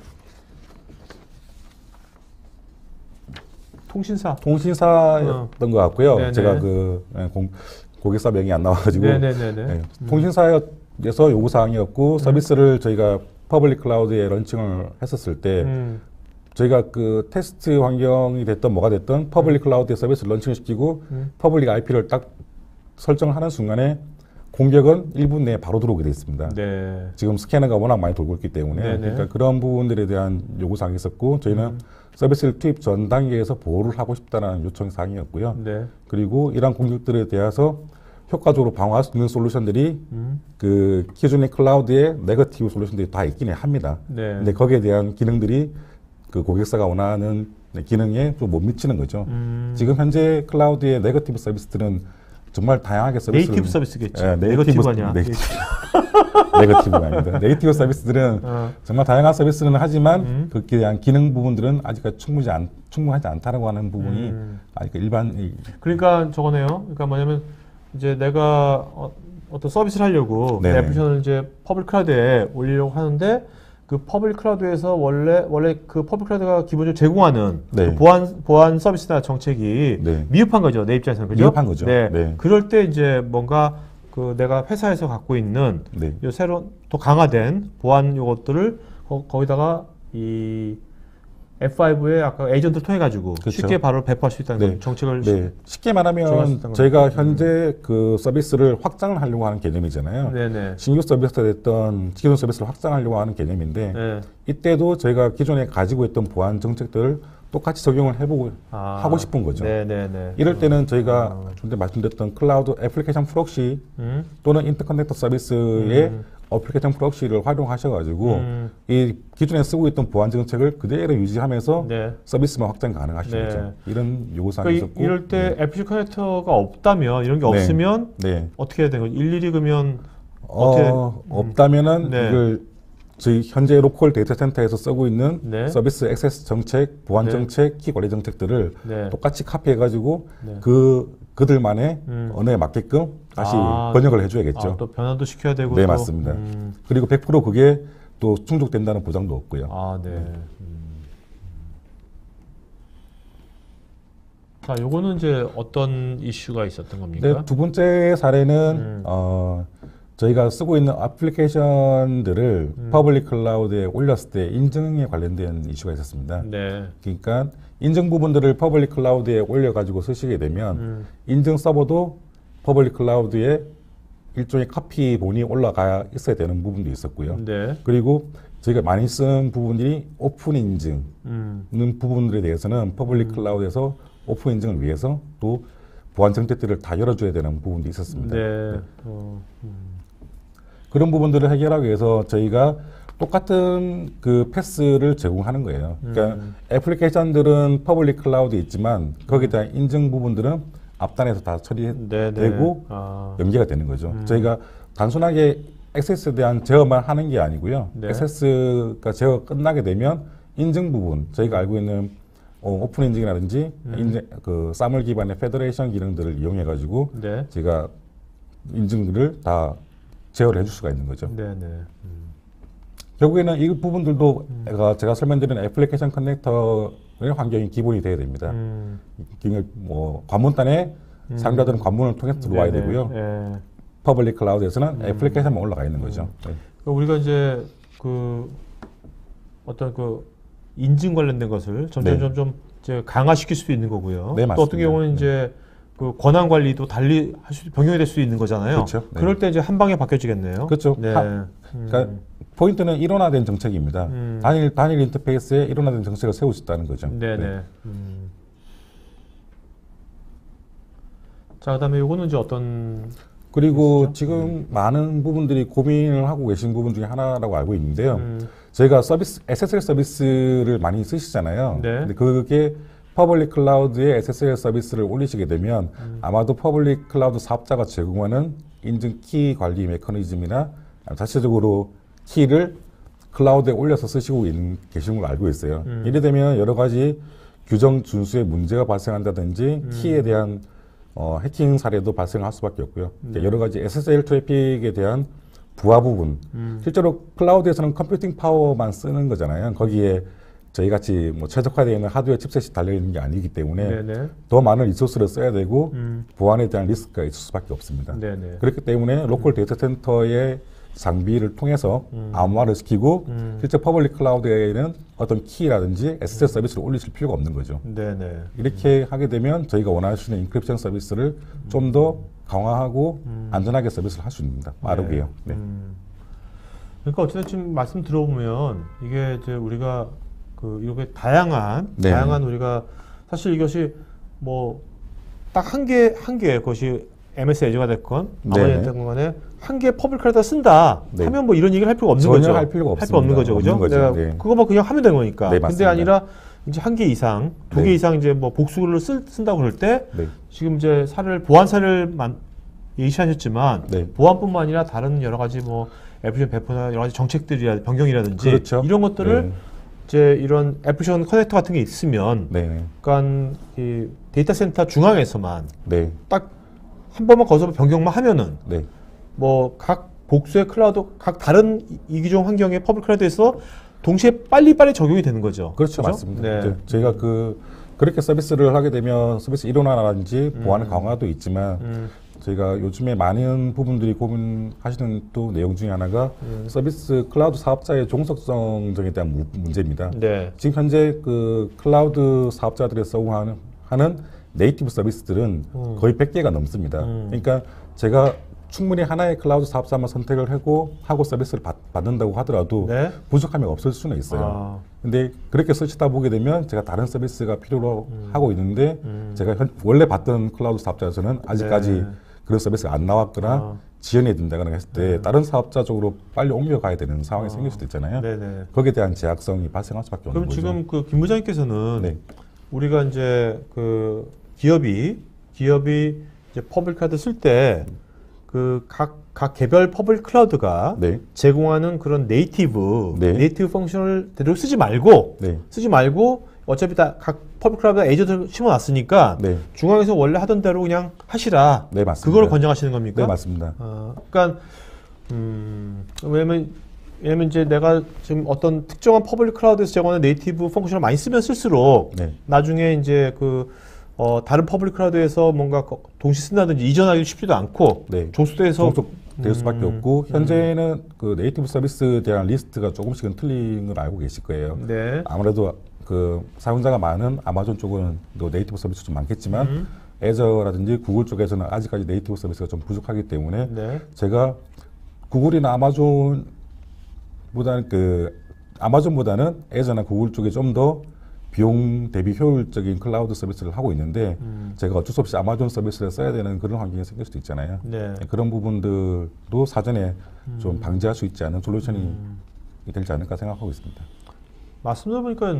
통신사였던 통신사였던 것 같고요. 네네. 제가 고객사 명이 안 나와가지고 네네네네. 네, 통신사에서 요구사항이었고 서비스를 저희가 퍼블릭 클라우드에 런칭을 했었을 때 저희가 그 테스트 환경이 됐던 뭐가 됐던 퍼블릭 클라우드에 서비스를 런칭을 시키고 퍼블릭 IP를 딱 설정을 하는 순간에 공격은 1분 내에 바로 들어오게 되어 있습니다. 네. 지금 스캐너가 워낙 많이 돌고 있기 때문에 네네. 그러니까 그런 부분들에 대한 요구사항이 있었고 저희는 서비스를 투입 전 단계에서 보호를 하고 싶다는 요청사항이었고요. 네. 그리고 이러한 공격들에 대해서 효과적으로 방어할 수 있는 솔루션들이 그 기존의 클라우드에 네거티브 솔루션들이 다 있기는 합니다. 네. 근데 거기에 대한 기능들이 그 고객사가 원하는 기능에 좀 못 미치는 거죠. 지금 현재 클라우드의 네거티브 서비스들은 정말 다양하게 서비스를 네이티브 서비스겠죠. 예, 네거티브 아니야. 네거티브가 아닙니다. 네이티브 서비스들은 정말 다양한 서비스는 하지만 거기에 대한 기능 부분들은 아직까지 충분하지 않다라고 하는 부분이 아직 일반 그러니까 저거네요. 그러니까 뭐냐면 이제 내가 어떤 서비스를 하려고 내 네네. 애플리케이션을 이제 퍼블릭 클라우드에 올리려고 하는데 그 퍼블릭 클라우드에서 원래 그 퍼블릭 클라우드가 기본적으로 제공하는 네. 그 보안 서비스나 정책이 네. 미흡한 거죠. 내 입장에서는 그죠? 미흡한 거죠. 네. 네. 그럴 때 이제 뭔가 그 내가 회사에서 갖고 있는 네. 요 새로 더 강화된 보안 요것들을 거기다가 이 F5의 아까 에이전트를 통해 가지고 그렇죠. 쉽게 바로 배포할 수 있다는 네. 거, 정책을 네. 쉽게 정할 수 말하면 있다는 저희가 현재 그 서비스를 확장을 하려고 하는 개념이잖아요. 네네. 신규 서비스가 됐던 기존 서비스를 확장하려고 하는 개념인데 네. 이때도 저희가 기존에 가지고 있던 보안 정책들을 똑같이 적용을 해보고 하고 싶은 거죠. 네네네. 이럴 때는 저희가 좀 전에 말씀드렸던 클라우드 애플리케이션 프록시 또는 인터커넥터 서비스의 애플리케이션 프록시를 활용하셔가지고 이 기존에 쓰고 있던 보안 정책을 그대로 유지하면서 네. 서비스만 확장 가능하신 네. 거죠. 이런 요구사항이 그러니까 있었고 이럴 때 애플 커넥터가 없다면 이런 게 네. 없으면 네. 어떻게 해야 되는 거죠? 일일이 그러면 어떻게 없다면은 네. 이걸 저희 현재 로컬 데이터 센터에서 쓰고 있는 네. 서비스 액세스 정책, 보안 네. 정책, 키 관리 정책들을 네. 똑같이 카피해가지고 네. 그들만의 언어에 맞게끔 다시 번역을 해줘야겠죠. 또 변화도 시켜야 되고 네, 또, 맞습니다. 그리고 100% 그게 또 충족된다는 보장도 없고요. 아, 네. 자, 요거는 이제 어떤 이슈가 있었던 겁니까? 네, 두 번째 사례는 저희가 쓰고 있는 애플리케이션들을 퍼블릭 클라우드에 올렸을 때 인증에 관련된 이슈가 있었습니다. 네. 그러니까 인증 부분들을 퍼블릭 클라우드에 올려가지고 쓰시게 되면 인증 서버도 퍼블릭 클라우드에 일종의 카피 본이 올라가 있어야 되는 부분도 있었고요. 네. 그리고 저희가 많이 쓴 부분들이 오픈 인증 부분들에 대해서는 퍼블릭 클라우드에서 오픈 인증을 위해서 또 보안 정책들을 다 열어줘야 되는 부분도 있었습니다. 네. 그런 부분들을 해결하기 위해서 저희가 똑같은 그 패스를 제공하는 거예요. 그러니까 애플리케이션들은 퍼블릭 클라우드에 있지만 거기에 대한 인증 부분들은 앞단에서 다 처리되고 연계가 되는 거죠. 저희가 단순하게 액세스에 대한 제어만 하는 게 아니고요. 네. 액세스가 제어가 끝나게 되면 인증 부분, 저희가 알고 있는 오픈 인증이라든지 그 사물 기반의 페더레이션 기능들을 이용해 가지고 네. 제가 인증들을 다 제어를 해줄 수가 있는 거죠. 네네. 결국에는 이 부분들도 제가 설명드린 애플리케이션 커넥터의 환경이 기본이 돼야 됩니다. 뭐 관문단에 사용자들은 관문을 통해서 들어와야 네네. 되고요. 네. 퍼블릭 클라우드에서는 애플리케이션만 올라가 있는 거죠. 네. 그러니까 우리가 이제 그 어떤 그 인증 관련된 것을 점점 이제 강화시킬 수도 있는 거고요. 네, 또 어떤 맞습니다. 경우는 이제 그 권한 관리도 달리 변경이 될 수 있는 거잖아요. 그렇죠. 네. 그럴 때 이제 한 방에 바뀌어지겠네요. 그렇죠. 네. 그러니까 포인트는 일원화된 정책입니다. 단일 인터페이스에 일원화된 정책을 세울 수 있다는 거죠. 네네. 네. 자, 그다음에 요거는 이제 어떤 그리고 지금 많은 부분들이 고민을 하고 계신 부분 중에 하나라고 알고 있는데요. 저희가 SSL 서비스를 많이 쓰시잖아요. 네. 근데 그게 퍼블릭 클라우드에 SSL 서비스를 올리시게 되면 아마도 퍼블릭 클라우드 사업자가 제공하는 인증 키 관리 메커니즘이나 자체적으로 키를 클라우드에 올려서 쓰시고 계시는 걸 알고 있어요. 이래 되면 여러 가지 규정 준수에 문제가 발생한다든지 키에 대한 해킹 사례도 발생할 수밖에 없고요. 여러 가지 SSL 트래픽에 대한 부하 부분. 실제로 클라우드에서는 컴퓨팅 파워만 쓰는 거잖아요. 거기에 저희 같이 뭐 최적화되어 있는 하드웨어 칩셋이 달려 있는 게 아니기 때문에 네네. 더 많은 리소스를 써야 되고 보안에 대한 리스크가 있을 수밖에 없습니다. 네네. 그렇기 때문에 로컬 데이터 센터의 장비를 통해서 암호화를 시키고 실제 퍼블릭 클라우드에는 어떤 키라든지 SSL 서비스를 올리실 필요가 없는 거죠. 네네. 이렇게 하게 되면 저희가 원하시는 인크립션 서비스를 좀 더 강화하고 안전하게 서비스를 할 수 있습니다. 빠르게요. 네. 그러니까 어쨌든 지금 말씀 들어보면 이게 이제 우리가 그 이렇게 다양한 네. 우리가 사실 이것이 뭐 딱 한 개 그것이 MS 애저가 됐건 아무리 네. 됐건 간에 한 개 퍼블릭 클라우드를 쓴다 네. 하면 뭐 이런 얘기를 할 필요가 없는 전혀 거죠. 할 필요가 할 필요 없는 거죠. 그죠? 없는 내가 거죠. 네. 그거만 그냥 하면 되는 거니까. 네, 근데 맞습니다. 아니라 이제 한 개 이상, 두 개 네. 이상 이제 뭐 복수를 쓴다고 그럴 때 네. 지금 이제 보안 사례를 예시하셨지만 네. 보안뿐만 아니라 다른 여러 가지 뭐 애플리케이션 배포나 여러 가지 정책들이라 변경이라든지 그렇죠. 이런 것들을 네. 이제 이런 애플리케이션 커넥터 같은 게 있으면 네. 그러니까 이 데이터 센터 중앙에서만 네. 딱 한 번만 거기서 변경만 하면은 네. 뭐 각 복수의 클라우드 각 다른 이기종 환경의 퍼블릭 클라우드에서 동시에 빨리빨리 적용이 되는 거죠. 그렇죠. 그죠? 맞습니다. 네. 이제 저희가 그렇게 서비스를 하게 되면 서비스 일원화라든지 보안 강화도 있지만 저희가 요즘에 많은 부분들이 고민하시는 또 내용 중에 하나가 서비스 클라우드 사업자의 종속성에 대한 문제입니다. 네. 지금 현재 그 클라우드 사업자들이 서구하는 네이티브 서비스들은 거의 100개가 넘습니다. 그러니까 제가 충분히 하나의 클라우드 사업자만 선택을 하고 서비스를 받는다고 하더라도 네. 부족함이 없을 수는 있어요. 근데 그렇게 쓰시다 보게 되면 제가 다른 서비스가 필요로 하고 있는데 제가 원래 받던 클라우드 사업자에서는 아직까지 네. 그런 서비스가 안 나왔거나 지연이 된다거나 했을 때 다른 사업자 쪽으로 빨리 옮겨가야 되는 상황이 생길 수도 있잖아요. 네네. 거기에 대한 제약성이 발생할 수밖에 없는 그럼 거죠. 지금 그 김 부장님께서는 네. 우리가 이제 그 기업이 이제 퍼블릭 클라우드 쓸 때 그 각 개별 퍼블릭 클라우드가 네. 제공하는 그런 네이티브 펑션을 대로 쓰지 말고 네. 어차피 다 각 퍼블릭 클라우드 에이저들 심어놨으니까 네. 중앙에서 원래 하던 대로 그냥 하시라. 네, 맞습니다. 그걸 권장하시는 겁니까? 네, 맞습니다. 그러니까 왜냐면 이제 내가 지금 어떤 특정한 퍼블릭 클라우드에서 제공하는 네이티브 펑션을 많이 쓰면 쓸수록 네. 나중에 이제 다른 퍼블릭 클라우드에서 뭔가 동시 쓴다든지 이전하기 쉽지도 않고 네. 종속돼서 될 수밖에 없고 현재는 그 네이티브 서비스에 대한 리스트가 조금씩은 틀린 걸 알고 계실 거예요. 네. 아무래도 그 사용자가 많은 아마존 쪽은 또 네이티브 서비스 좀 많겠지만 애저라든지 구글 쪽에서는 아직까지 네이티브 서비스가 좀 부족하기 때문에 네. 제가 구글이나 아마존보다는 애저나 구글 쪽에 좀 더 비용 대비 효율적인 클라우드 서비스를 하고 있는데 제가 어쩔 수 없이 아마존 서비스를 써야 되는 그런 환경이 생길 수도 있잖아요. 네. 그런 부분들도 사전에 좀 방지할 수 있지 않은 솔루션이 되지 않을까 생각하고 있습니다. 말씀 들어보니까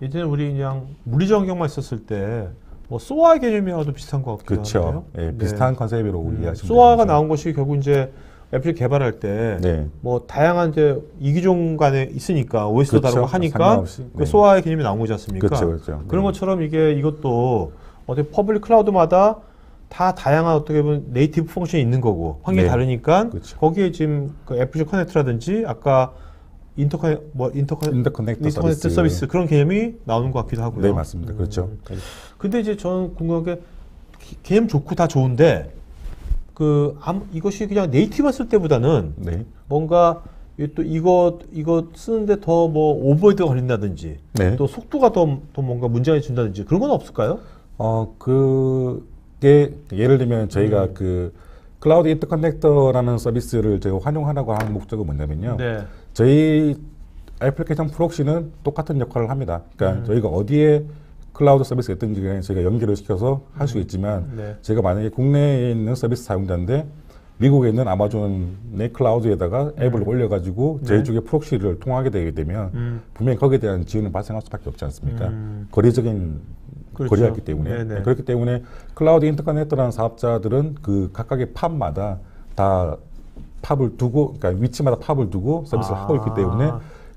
예전에 우리 그냥 물리적 환경만 있었을 때 뭐 소아 개념이랑도 비슷한 것 같기도 하네요. 그렇죠. 예, 비슷한 컨셉으로 이해하시면 소아가 됩니다. 나온 것이 결국 이제 애플 개발할 때 네. 뭐 다양한 이제 이기종 간에 있으니까 OS도 그렇죠. 다르고 하니까 상관없이. 그 네. 소아의 개념이 나온 거지 않습니까? 그렇죠, 그렇죠. 그런 네. 것처럼 이것도 어떻게 퍼블릭 클라우드마다 다 다양한 어떻게 보면 네이티브 펑션이 있는 거고 환경이 네. 다르니까 그렇죠. 거기에 지금 그 애플 커넥트라든지 아까 인터커넥터 서비스 그런 개념이 나오는 것 같기도 하고요. 네, 맞습니다. 그렇죠. 근데 이제 저는 궁금한 게 개념 좋고 다 좋은데 이것이 그냥 네이티브 쓸 때보다는 네. 뭔가 또 이거 쓰는데 더 뭐 오버헤드가 걸린다든지 네. 또 속도가 더 뭔가 문제가 준다든지 그런 건 없을까요? 그게 예를 들면 저희가 그 클라우드 인터커넥터라는 서비스를 제가 활용하라고 하는 목적은 뭐냐면요. 네. 저희 애플리케이션 프록시는 똑같은 역할을 합니다. 그러니까 저희가 어디에 클라우드 서비스가 있든지 간에 저희가 연결을 시켜서 할 수 있지만 네. 제가 만약에 국내에 있는 서비스 사용자인데 미국에 있는 아마존의 클라우드에다가 앱을 올려가지고 저희 네. 쪽에 프록시를 통하게 되게 되면 분명히 거기에 대한 지연은 발생할 수밖에 없지 않습니까? 거리적인 그렇죠. 거리였기 때문에 네네. 그렇기 때문에 클라우드 인터커넥터라는 사업자들은 그 각각의 팝마다 다 팝을 두고 그러니까 위치마다 팝을 두고 서비스를 하고 있기 때문에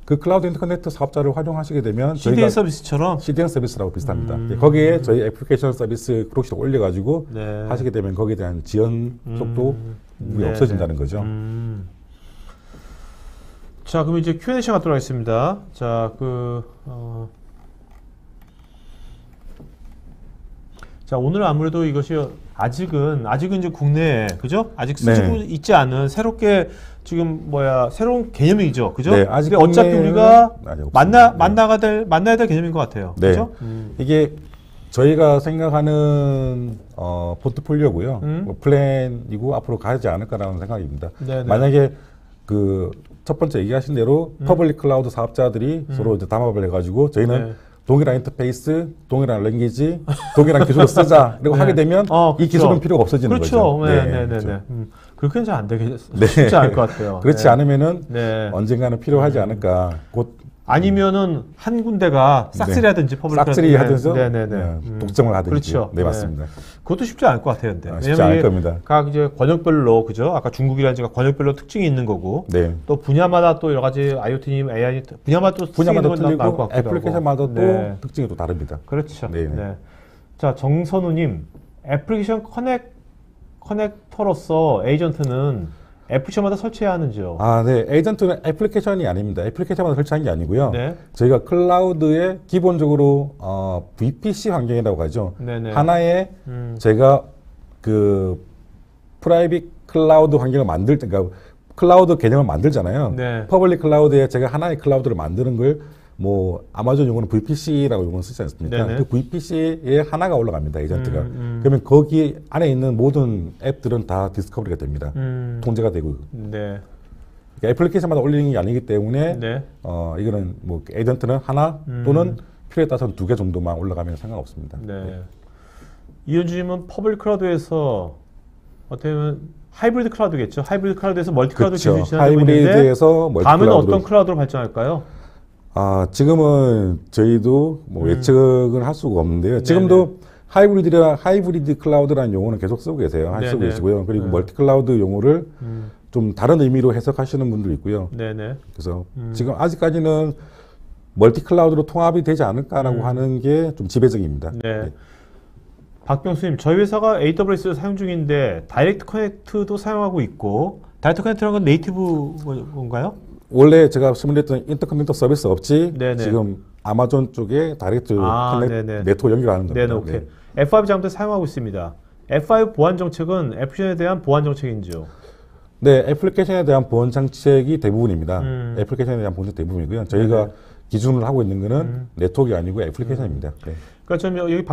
그 클라우드 인터커넥터 사업자를 활용하시게 되면 CDN 저희가 서비스처럼 CDN 서비스라고 비슷합니다. 거기에 저희 애플리케이션 서비스 프록시를 올려가지고 네. 하시게 되면 거기에 대한 지연 속도 네, 없어진다는 거죠. 자, 그럼 이제 Q&A 시간 갖도록 하겠습니다. 자, 자, 오늘 아무래도 이것이 아직은 이제 국내에, 그죠? 아직 쓰고 네. 있지 않은 새롭게 지금 새로운 개념이죠. 그죠? 네, 아직 근데 어차피 국내에는 우리가 아직 없습니다. 만나야 될 개념인 것 같아요. 네. 그죠? 이게 저희가 생각하는 포트폴리오고요. 뭐 플랜이고 앞으로 가지 않을까라는 생각입니다. 네네. 만약에 그 첫 번째 얘기하신 대로 퍼블릭 클라우드 사업자들이 서로 이제 담합을 해가지고 저희는 네. 동일한 인터페이스, 동일한 랭귀지, 동일한 기술을 쓰자 이러고 네. 하게 되면 이 그렇죠. 기술은 필요가 없어지는 그렇죠. 거죠. 네. 그렇죠. 그렇게는 잘 안 되겠, 네. 쉽지 않을 것 같아요. 그렇지 네. 않으면은 네. 언젠가는 필요하지 않을까. 곧 아니면은 한 군데가 싹쓸이 하든지 퍼블릭 싹쓸이 하든지 네네네. 독점을 하든지. 그렇죠. 네, 맞습니다. 그것도 쉽지 않을 것 같아요. 근데. 쉽지 않을 겁니다. 각 이제 권역별로 그죠? 아까 중국이라든지 권역별로 특징이 있는 거고. 네. 또 분야마다 또 여러 가지 IoT님, AI 분야마다 또 분야마다 특징이 있는 건 나올 것 틀리고 같기도 애플리케이션마다 하고. 또 네. 특징이 또 다릅니다. 그렇죠. 네네. 네. 자, 정선우님, 애플리케이션 커넥터로서 에이전트는 애플리케이션마다 설치해야 하는지요? 네. 에이전트는 애플리케이션이 아닙니다. 애플리케이션마다 설치한 게 아니고요. 네. 저희가 클라우드에 기본적으로 VPC 환경이라고 하죠. 네네. 하나의 제가 그 프라이빗 클라우드 환경을 그러니까 클라우드 개념을 만들잖아요. 네. 퍼블릭 클라우드에 제가 하나의 클라우드를 만드는 걸 뭐 아마존 용어는 VPC라고 용어를 쓰지 않습니까? 네네. 그 VPC에 하나가 올라갑니다. 에이전트가. 그러면 거기 안에 있는 모든 앱들은 다 디스커버리가 됩니다. 통제가 되고. 네. 그러니까 애플리케이션마다 올리는 게 아니기 때문에 네. 이거는 뭐 에이전트는 하나 또는 필요에 따라서 2개 정도만 올라가면 상관없습니다. 네. 이현주님은 퍼블릭 클라우드에서 어떻게 보면 하이브리드 클라우드겠죠. 하이브리드 클라우드에서 멀티 클라우드 그렇죠. 기술이 진행되고 있는데 하이브리드에서 멀티 다음은 클라우드로. 어떤 클라우드로 발전할까요? 지금은 저희도 뭐 예측은 할 수가 없는데요. 지금도 하이브리드 클라우드라는 용어는 계속 쓰고 계세요. 쓰고 네네. 계시고요. 그리고 멀티 클라우드 용어를 좀 다른 의미로 해석하시는 분도 있고요. 네네. 그래서 지금 아직까지는 멀티 클라우드로 통합이 되지 않을까라고 하는 게 좀 지배적입니다. 네. 박병수님, 저희 회사가 AWS를 사용 중인데 다이렉트 커넥트도 사용하고 있고 다이렉트 커넥트라는 건 네이티브 건가요? 원래 제가 설명드렸던 인터커넥터 서비스 없이 네네. 지금 아마존 쪽에 다이렉트 네네. 네트워크 연결하는 겁니다. 네네, 오케이. F5 장도 사용하고 있습니다. F5 보안 정책은 애플리케이션에 대한 보안 정책인지요? 네, 애플리케이션에 대한 보안 정책이 대부분입니다. 애플리케이션에 대한 보안 정책 대부분이고요. 저희가 기준을 하고 있는 거는 네트워크가 아니고 애플리케이션입니다. 네. 그러니까 저는 여기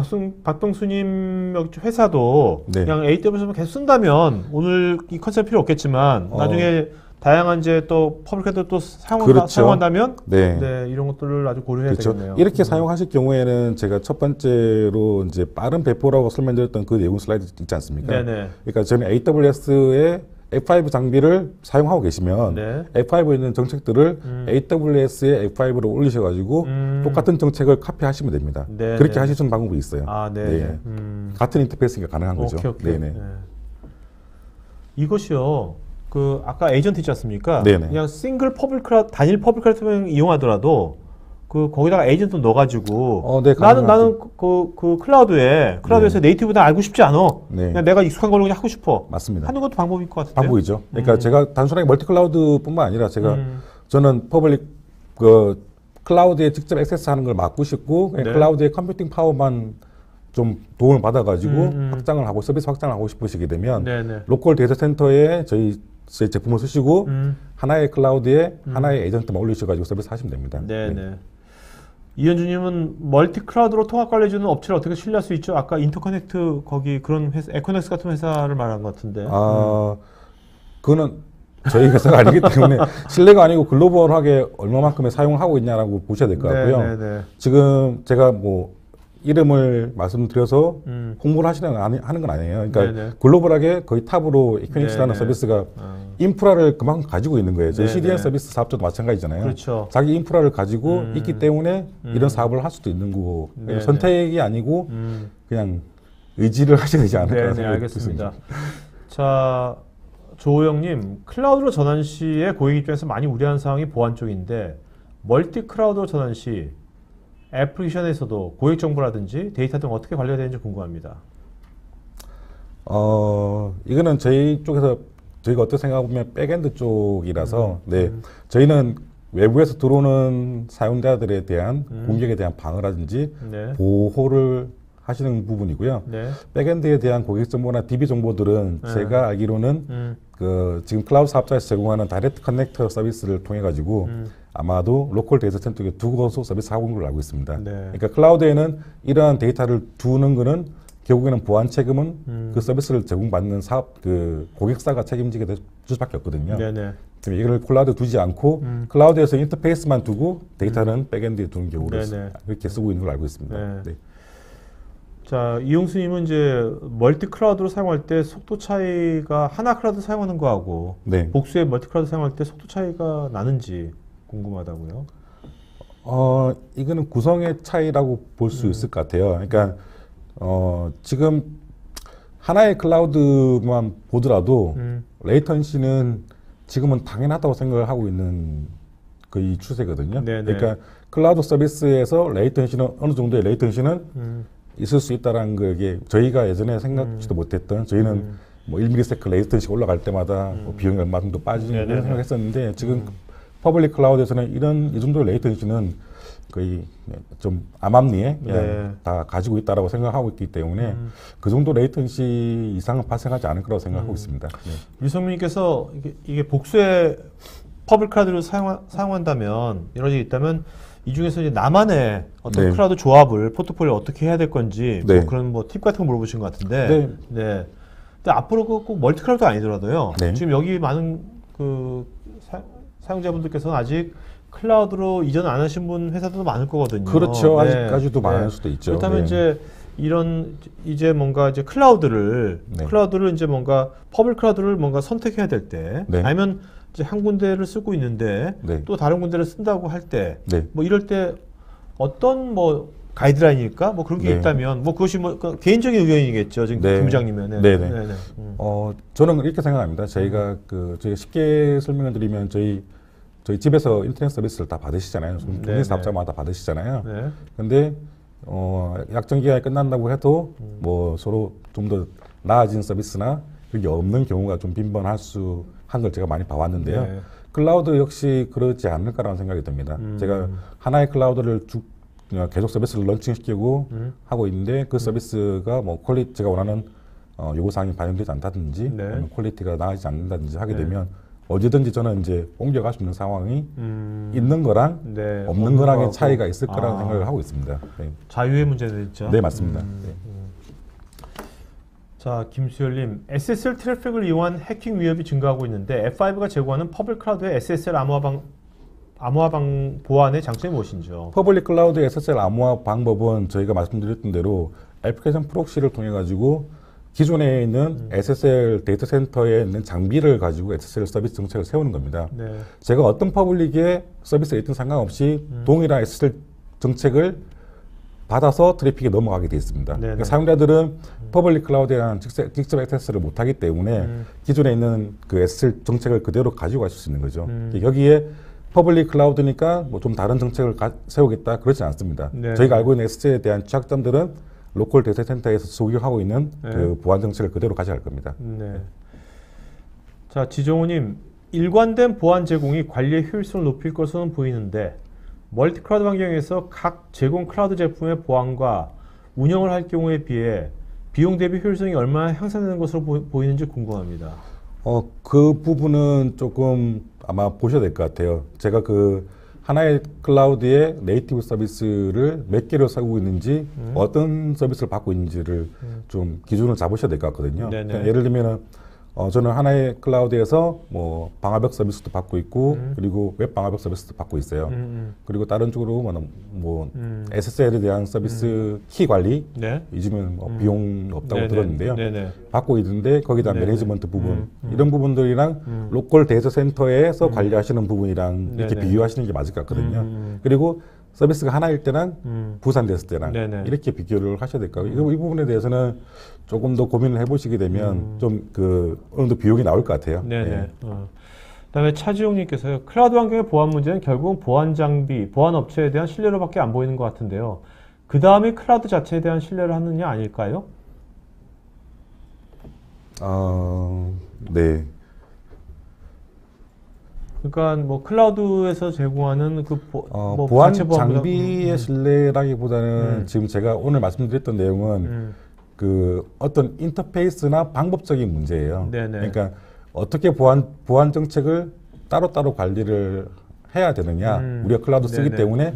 박동수님 여기 회사도 네. 그냥 AWS만 계속 쓴다면 오늘 이 컨셉 필요 없겠지만 나중에 다양한 이제 또 퍼블릭해도 또 그렇죠. 사용한다면 네. 네, 이런 것들을 아주 고려해야 그렇죠. 되겠네요. 이렇게 사용하실 경우에는 제가 첫 번째로 이제 빠른 배포라고 설명드렸던 그 내용 슬라이드 있지 않습니까? 네네. 그러니까 저는 AWS의 F5 장비를 사용하고 계시면 네. F5에 있는 정책들을 AWS에 F5로 올리셔가지고 똑같은 정책을 카피하시면 됩니다. 네, 그렇게 네. 하실 수 있는 방법이 있어요. 아, 네. 네. 같은 인터페이스가 가능한 거죠. 오케이. 네네. 네. 이것이요. 그 아까 에이전트 있지 않습니까? 네네. 그냥 싱글 퍼블릭 클라우드, 단일 퍼블릭 클라우드 이용하더라도 그 거기다가 에이전트 넣어가지고 네, 나는 그 클라우드에서 네이티브 다 알고 싶지 않아. 네. 그냥 내가 익숙한 걸로 그냥 하고 싶어. 맞습니다. 하는 것도 방법일 것 같은데. 방법이죠. 그러니까 제가 단순하게 멀티 클라우드뿐만 아니라 저는 퍼블릭 그 클라우드에 직접 액세스하는 걸 막고 싶고 그냥 네. 클라우드의 컴퓨팅 파워만 좀 도움을 받아가지고 확장을 하고 서비스 확장을 하고 싶으시게 되면 네네. 로컬 데이터 센터에 저희 제품을 쓰시고 하나의 클라우드에 하나의 에이전트만 올리셔가지고 서비스 하시면 됩니다. 네네. 네. 이현주님은 멀티 클라우드로 통합 관리해주는 업체를 어떻게 신뢰할 수 있죠? 아까 인터커넥트 거기 그런 회사, 에코넥스 같은 회사를 말한 것 같은데. 그거는 저희 회사가 아니기 때문에 신뢰가 아니고 글로벌하게 얼마만큼의 사용하고 있냐라고 보셔야 될 것 같고요. 네네네. 지금 제가 뭐 이름을 말씀드려서 홍보를 하는 건 아니에요. 그러니까 네네. 글로벌하게 거의 탑으로 이퀴닉스라는 네네. 서비스가 인프라를 그만큼 가지고 있는 거예요. 저희 네네. CDN 서비스 사업자도 마찬가지잖아요. 그렇죠. 자기 인프라를 가지고 있기 때문에 이런 사업을 할 수도 있는 거고 네네. 선택이 아니고 그냥 의지를 하셔야 되지 않을까 네, 생각이 알겠습니다. 듭니다. 자, 조호영님, 클라우드로 전환 시에 고객 입장에서 많이 우려하는 상황이 보안 쪽인데 멀티 클라우드로 전환 시 애플리케이션에서도 고객 정보라든지 데이터 등 어떻게 관리해야 되는지 궁금합니다. 이거는 저희 쪽에서 저희가 어떻게 생각하면 백엔드 쪽이라서 네 저희는 외부에서 들어오는 사용자들에 대한 공격에 대한 방어라든지 네. 보호를 하시는 부분이고요. 네. 백엔드에 대한 고객 정보나 DB 정보들은 제가 알기로는 그 지금 클라우드 사업자에서 제공하는 다이렉트 커넥터 서비스를 통해 가지고 아마도 로컬 데이터 센터에 두고서 서비스 하고 있는 걸로 알고 있습니다. 네. 그러니까 클라우드에는 이러한 데이터를 두는 거는 결국에는 보안 책임은 그 서비스를 제공받는 사업 그 고객사가 책임지게 될 수밖에 없거든요. 네네. 지금 이걸 클라우드에 두지 않고 클라우드에서 인터페이스만 두고 데이터는 백엔드에 두는 경우로 네네. 이렇게 쓰고 있는 걸 알고 있습니다. 네. 네. 자, 이용수님은 이제 멀티 클라우드로 사용할 때 속도 차이가 하나 클라우드 사용하는 거하고 네. 복수의 멀티 클라우드 사용할 때 속도 차이가 나는지 궁금하다고요. 이거는 구성의 차이라고 볼 수 있을 것 같아요. 그러니까 지금 하나의 클라우드만 보더라도 레이턴시는 지금은 당연하다고 생각을 하고 있는 그 추세거든요. 네네. 그러니까 클라우드 서비스에서 레이턴시는 어느 정도의 레이턴시는 있을 수 있다라는 게 저희가 예전에 생각지도 못했던 저희는 뭐 1ms 레이턴시 올라갈 때마다 뭐 비용이 얼마 정도 빠지는 네네네. 그런 생각했었는데 지금 퍼블릭 클라우드에서는 이 정도의 레이턴시는 거의 좀 암암리에 네. 다 가지고 있다라고 생각하고 있기 때문에 그 정도 레이턴시 이상은 발생하지 않을 거라고 생각하고 있습니다. 네. 유성민님께서 이게 복수의 퍼블릭 클라우드를 사용한다면 여러 가지 있다면 이 중에서 이제 나만의 어떤 네. 클라우드 조합을 포트폴리오 어떻게 해야 될 건지 네. 뭐 그런 뭐 팁 같은 거 물어보신 것 같은데 네. 네. 근데 앞으로 꼭 멀티 클라우드 아니더라도요. 네. 지금 여기 많은 그 사용자분들께서는 아직 클라우드로 이전 안 하신 분 회사들도 많을 거거든요. 그렇죠. 네. 아직까지도 많을 수도 있죠. 그렇다면 네. 이제 이런 이제 뭔가 이제 클라우드를 이제 뭔가 퍼블릭 클라우드를 뭔가 선택해야 될 때 네. 아니면 이제 한 군데를 쓰고 있는데 네. 또 다른 군데를 쓴다고 할 때 네. 뭐 이럴 때 어떤 뭐 가이드라인일까 뭐 그런 게 네. 있다면 뭐 그것이 뭐 개인적인 의견이겠죠. 지금 네. 김 부장님은. 네네. 네네. 저는 이렇게 생각합니다. 저희가 저희가 쉽게 설명을 드리면 저희 집에서 인터넷 서비스를 다 받으시잖아요. 국내 사업자마다 받으시잖아요. 네. 근데 약정 기간이 끝난다고 해도 뭐 서로 좀 더 나아진 서비스나 그게 없는 경우가 좀 빈번할 수 한 걸 제가 많이 봐왔는데요. 네. 클라우드 역시 그렇지 않을까라는 생각이 듭니다. 제가 하나의 클라우드를 계속 서비스를 런칭시키고 하고 있는데 그 서비스가 뭐 퀄리티 제가 원하는 요구사항이 반영되지 않다든지 네. 아니면 퀄리티가 나아지지 않는다든지 하게 네. 되면 언제든지 저는 이제 옮겨갈 수 있는 상황이 있는 거랑 네, 없는 거랑의 거하고. 차이가 있을 거라는 아. 생각을 하고 있습니다. 네, 자유의 문제는 있죠. 네 맞습니다. 네. 자, 김수열님, SSL 트래픽을 이용한 해킹 위협이 증가하고 있는데 F5가 제공하는 퍼블릭 클라우드의 SSL 암호화 보안의 장점이 무엇인지요? 퍼블릭 클라우드 SSL 암호화 방법은 저희가 말씀드렸던 대로 애플리케이션 프록시를 통해 가지고 기존에 있는 SSL 데이터 센터에 있는 장비를 가지고 SSL 서비스 정책을 세우는 겁니다. 네. 제가 어떤 퍼블릭의 서비스에 있든 상관없이 동일한 SSL 정책을 받아서 트래픽이 넘어가게 되어 있습니다. 그러니까 사용자들은 퍼블릭 클라우드에 대한 직접 액세스를 못하기 때문에 기존에 있는 그 SSL 정책을 그대로 가지고 가실 수 있는 거죠. 여기에 퍼블릭 클라우드니까 뭐 좀 다른 정책을 세우겠다 그렇지 않습니다. 네. 저희가 알고 있는 SSL에 대한 취약점들은 로컬 데이터 센터에서 적용하고 있는 네. 그 보안 정책을 그대로 가져갈 겁니다. 네. 자, 지정우님, 일관된 보안 제공이 관리의 효율성을 높일 것으로는 보이는데 멀티 클라우드 환경에서 각 제공 클라우드 제품의 보안과 운영을 할 경우에 비해 비용 대비 효율성이 얼마나 향상되는 것으로 보이는지 궁금합니다. 그 부분은 조금 아마 보셔야 될 것 같아요. 제가 그 하나의 클라우드의 네이티브 서비스를 몇 개를 쓰고 있는지 어떤 서비스를 받고 있는지를 좀 기준을 잡으셔야 될 것 같거든요. 그러니까 예를 들면은 저는 하나의 클라우드에서 뭐 방화벽 서비스도 받고 있고 그리고 웹 방화벽 서비스도 받고 있어요. 그리고 다른 쪽으로 뭐 SSL에 대한 서비스 키 관리 네. 요즘은 뭐 비용 없다고 네네. 들었는데요. 네네. 받고 있는데 거기다 네네. 매니지먼트 부분 이런 부분들이랑 로컬 데이터 센터에서 관리하시는 부분이랑 이렇게 네네. 비교하시는 게 맞을 것 같거든요. 그리고 서비스가 하나일 때랑 부산됐을 때랑 네네. 이렇게 비교를 하셔야 될 거고요. 이 부분에 대해서는 조금 더 고민을 해보시게 되면 좀 그 어느 정도 비용이 나올 것 같아요. 네네. 예. 그다음에 차지용님께서요. 클라우드 환경의 보안 문제는 결국은 보안 장비, 보안 업체에 대한 신뢰로밖에 안 보이는 것 같은데요. 그 다음에 클라우드 자체에 대한 신뢰를 하느냐 아닐까요? 네. 그러니까 뭐 클라우드에서 제공하는 그 뭐 보안 자체 보안보다- 장비의 신뢰라기보다는 지금 제가 오늘 말씀드렸던 내용은 그 어떤 인터페이스나 방법적인 문제예요. 네네. 그러니까 어떻게 보안 정책을 따로따로 관리를 해야 되느냐. 우리가 클라우드 쓰기 네네. 때문에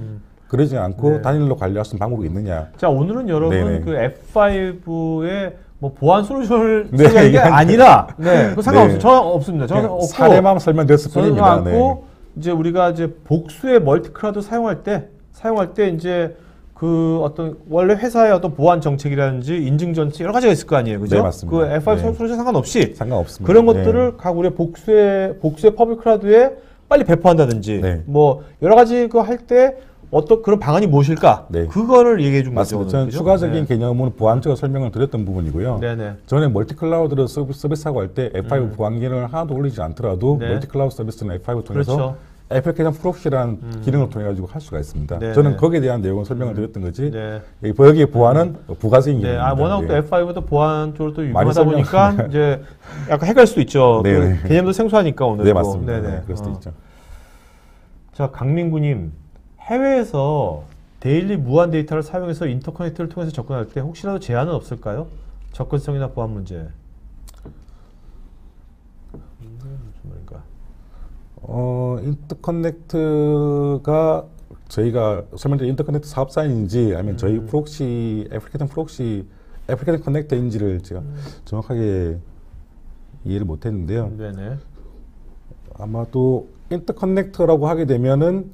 그러지 않고 네. 단일로 관리할 수 있는 방법이 있느냐. 자, 오늘은 여러분 네네. 그 F5의 뭐 보안 솔루션을 네, 소개하는 게 이건- 아니라 그 상관없어요. 네. 저는 없습니다. 저는 그냥 없고 사례만 설명드렸을 뿐입니다. 네. 않고 이제 우리가 이제 복수의 멀티 클라우드 사용할 때 이제 그 어떤 원래 회사의 어떤 보안 정책이라든지 인증 정책 여러 가지가 있을 거 아니에요, 그죠? 네, 맞습니다. 그 F5 네. 솔루션 상관없이 상관없습니다. 그런 네. 것들을 각 우리의 복수의 퍼블릭 클라우드에 빨리 배포한다든지 네. 뭐 여러 가지 그 할 때 어떤 그런 방안이 무엇일까? 네. 그거를 얘기해 준 거죠. 맞습니다. 오늘, 저는 그죠? 추가적인 네. 개념은 보안적으로 설명을 드렸던 부분이고요. 네네. 전에 멀티클라우드를 서비스하고 할 때 F5 보안 기능을 하나도 올리지 않더라도 네. 멀티클라우드 서비스는 F5 통해서 그렇죠. 애플리케이션 프록시라는 기능을 통해 가지고 할 수가 있습니다. 네, 저는 네. 거기에 대한 내용을 설명을 드렸던 거지. 네. 여기에 보안은 부가적인 네, 기능입니다. 워낙 또 네. F5도 보안 쪽으로 또 많이 유명하다 보니까 설명하셨네요. 이제 약간 헷갈릴 수도 있죠. 네, 그 네. 개념도 생소하니까 오늘. 네, 맞습니다. 네네. 네, 그럴 수도 있죠. 자, 강민구님, 해외에서 데일리 무한 데이터를 사용해서 인터커넥트를 통해서 접근할 때 혹시라도 제한은 없을까요? 접근성이나 보안 문제. 무슨 말인가? 인터커넥트가 저희가 설명드린 인터커넥트 사업사인지 아니면 저희 프록시, 애플리케이션 커넥터인지를 제가 정확하게 이해를 못했는데요. 네네. 아마도 인터커넥터라고 하게 되면은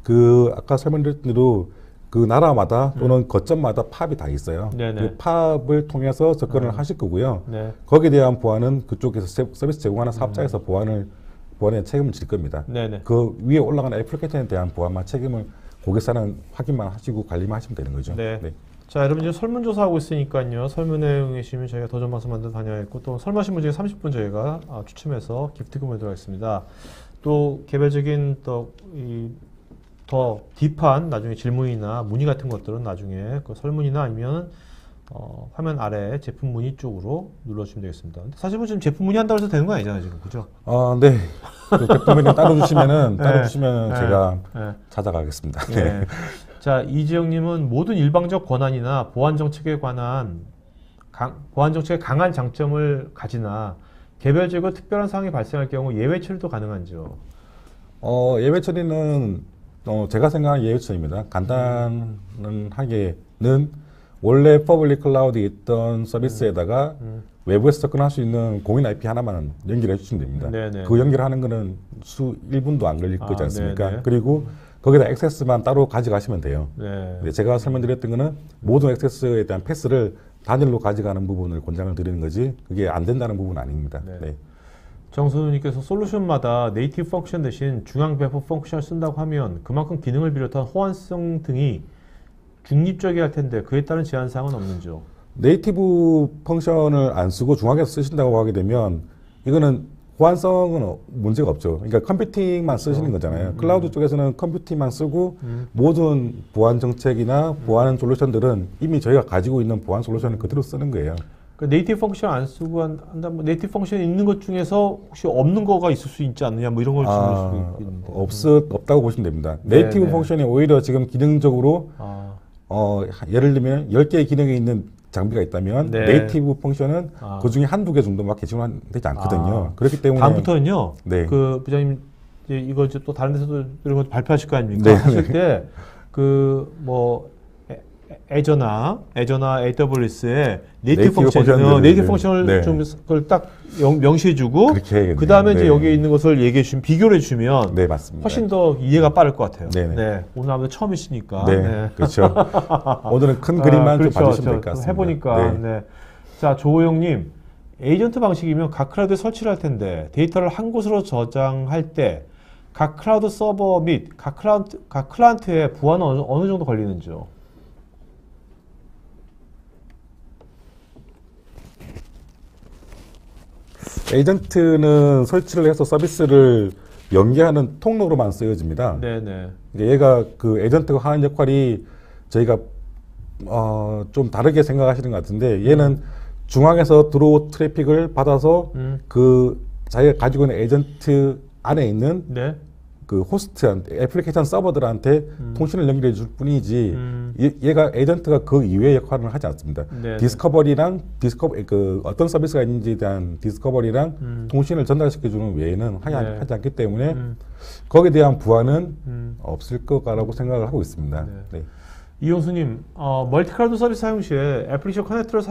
그 아까 설명드렸던 대로 그 나라마다 또는 거점마다 팝이 다 있어요. 네네. 그 팝을 통해서 접근을 하실 거고요. 네. 거기에 대한 보안은 그쪽에서 서비스 제공하는 사업자에서 보안에 책임을 질 겁니다. 네네. 그 위에 올라가는 애플리케이션에 대한 보안만 책임을 고객사는 확인만 하시고 관리만 하시면 되는 거죠. 네. 자, 여러분 지금 설문조사하고 있으니까요. 설문에 계시면 저희가 도전방송 만든 다녀있고 또 설마신 분 중에 30분 저희가 추첨해서 기프트금 드리도록 하겠습니다. 또 개별적인 더 딥한 나중에 질문이나 문의 같은 것들은 나중에 그 설문이나 아니면 화면 아래 제품 문의 쪽으로 눌러주시면 되겠습니다. 근데 사실 뭐 지금 제품 문의 한다고 해서 되는 거 아니잖아요, 지금. 그죠? 네. 그 제품을 따로 주시면 네. 제가 네. 찾아가겠습니다. 네. 자, 자, 이지영님은 모든 일방적 권한이나 보안 정책에 관한 보안 정책의 강한 장점을 가지나 개별적으로 특별한 상황이 발생할 경우 예외 처리도 가능한지요? 예외 처리는 제가 생각하는 예외 처리입니다. 간단하게는 원래 퍼블릭 클라우드에 있던 서비스에다가 외부에서 접근할 수 있는 공인 IP 하나만 연결해 주시면 됩니다. 네네. 그 연결하는 거는 1분도 안 걸릴 거지 않습니까? 네네. 그리고 거기다 액세스만 따로 가져가시면 돼요. 네. 제가 설명드렸던 거는 모든 액세스에 대한 패스를 단일로 가져가는 부분을 권장을 드리는 거지 그게 안 된다는 부분은 아닙니다. 네. 네. 정선우님께서 솔루션마다 네이티브 펑션 대신 중앙 배포 펑션을 쓴다고 하면 그만큼 기능을 비롯한 호환성 등이 중립적이어야 할 텐데 그에 따른 제한사항은 없는지요? 네이티브 펑션을 안 쓰고 중앙에서 쓰신다고 하게 되면 이거는 호환성은 문제가 없죠. 그러니까 컴퓨팅만 쓰시는 거잖아요. 클라우드 쪽에서는 컴퓨팅만 쓰고 모든 보안 정책이나 보안 솔루션들은 이미 저희가 가지고 있는 보안 솔루션을 그대로 쓰는 거예요. 그 네이티브 펑션 안 쓰고 한다. 뭐 네이티브 펑션이 있는 것 중에서 혹시 없는 거가 있을 수 있지 않느냐? 뭐 이런 걸 질문할 수도 있는데. 없다고 보시면 됩니다. 네이티브 네. 펑션이 오히려 지금 기능적으로 아, 예를 들면 10개의 기능이 있는 장비가 있다면 네. 네이티브 펑션은 아. 그 중에 한두 개 정도밖에 지원되지 않거든요. 아. 그렇기 때문에 다음부터는요. 네. 그 부장님 이제 이거 이제 또 다른 데서도 이런 거 발표하실 거 아닙니까? 네. 하실 때 그 뭐 애저나 AWS에 네이티브 펑션을 네이티브 펑션을 네. 좀 그걸 딱 명시해주고 그렇게 해야겠네요. 그 다음에 이제 네. 여기에 있는 것을 얘기해 주시면 비교를 해주시면 네, 맞습니다. 훨씬 더 이해가 빠를 것 같아요. 네네. 네, 오늘 아무래도 처음이시니까. 네, 그렇죠. 오늘은 큰 그림만 좀 봐주시면 될 것 같습니다. 해보니까. 네. 네. 자, 조호영님, 에이전트 방식이면 각 클라우드에 설치를 할 텐데 데이터를 한 곳으로 저장할 때 각 클라우드 서버 및 각 클라이언트의 보안은 어느 정도 걸리는지요? 에이전트는 설치를 해서 서비스를 연계하는 통로로만 쓰여집니다. 네네. 얘가 그 에이전트가 하는 역할이 저희가 좀 다르게 생각하시는 것 같은데 얘는 중앙에서 들어온 트래픽을 받아서 그 자기가 가지고 있는 에이전트 안에 있는 네. 그 호스트한테 애플리케이션 서버들한테 통신을 연결해 줄 뿐이지 얘가 에이전트가 그 이외의 역할을 하지 않습니다. 네네. 디스커버리랑 그 어떤 서비스가 있는지에 대한 디스커버리랑 통신을 전달시켜 주는 외에는 네. 하지 않기 때문에 거기에 대한 부하는 없을 거라고 생각을 하고 있습니다. 네. 네. 이용수님, 멀티클라우드 서비스 사용 시에 애플리케이션 커넥터를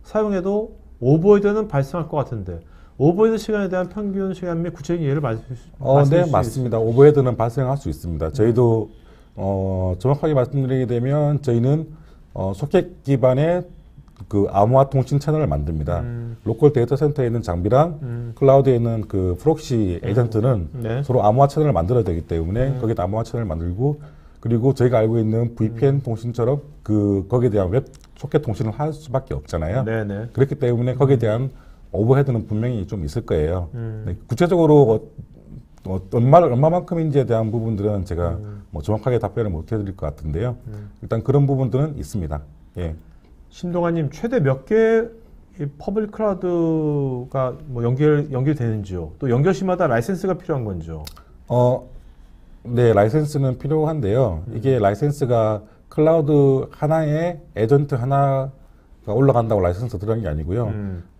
사용해도 오버헤드는 발생할 것 같은데 오버헤드 시간에 대한 평균 시간 및 구체적인 예를 말씀해 네, 맞습니다. 오버헤드는 발생할 수 있습니다. 저희도 정확하게 말씀드리게 되면 저희는 소켓 기반의 그 암호화 통신 채널을 만듭니다. 로컬 데이터 센터에 있는 장비랑 클라우드에 있는 그 프록시 에이전트는 네. 서로 암호화 채널을 만들어야 되기 때문에 거기다 암호화 채널을 만들고 그리고 저희가 알고 있는 VPN 통신처럼 거기에 대한 웹 소켓 통신을 할 수밖에 없잖아요. 네네. 그렇기 때문에 거기에 대한 오버헤드는 분명히 좀 있을 거예요. 네, 구체적으로 얼마만큼인지에 대한 부분들은 제가 뭐 정확하게 답변을 못 해드릴 것 같은데요. 일단 그런 부분들은 있습니다. 예. 신동아님, 최대 몇 개의 퍼블릭 클라우드가 뭐 연결되는지요? 또 연결 시마다 라이센스가 필요한 건지요? 네, 라이센스는 필요한데요. 이게 라이센스가 클라우드 하나에 에이전트 하나가 올라간다고 라이센스 들어간 게 아니고요.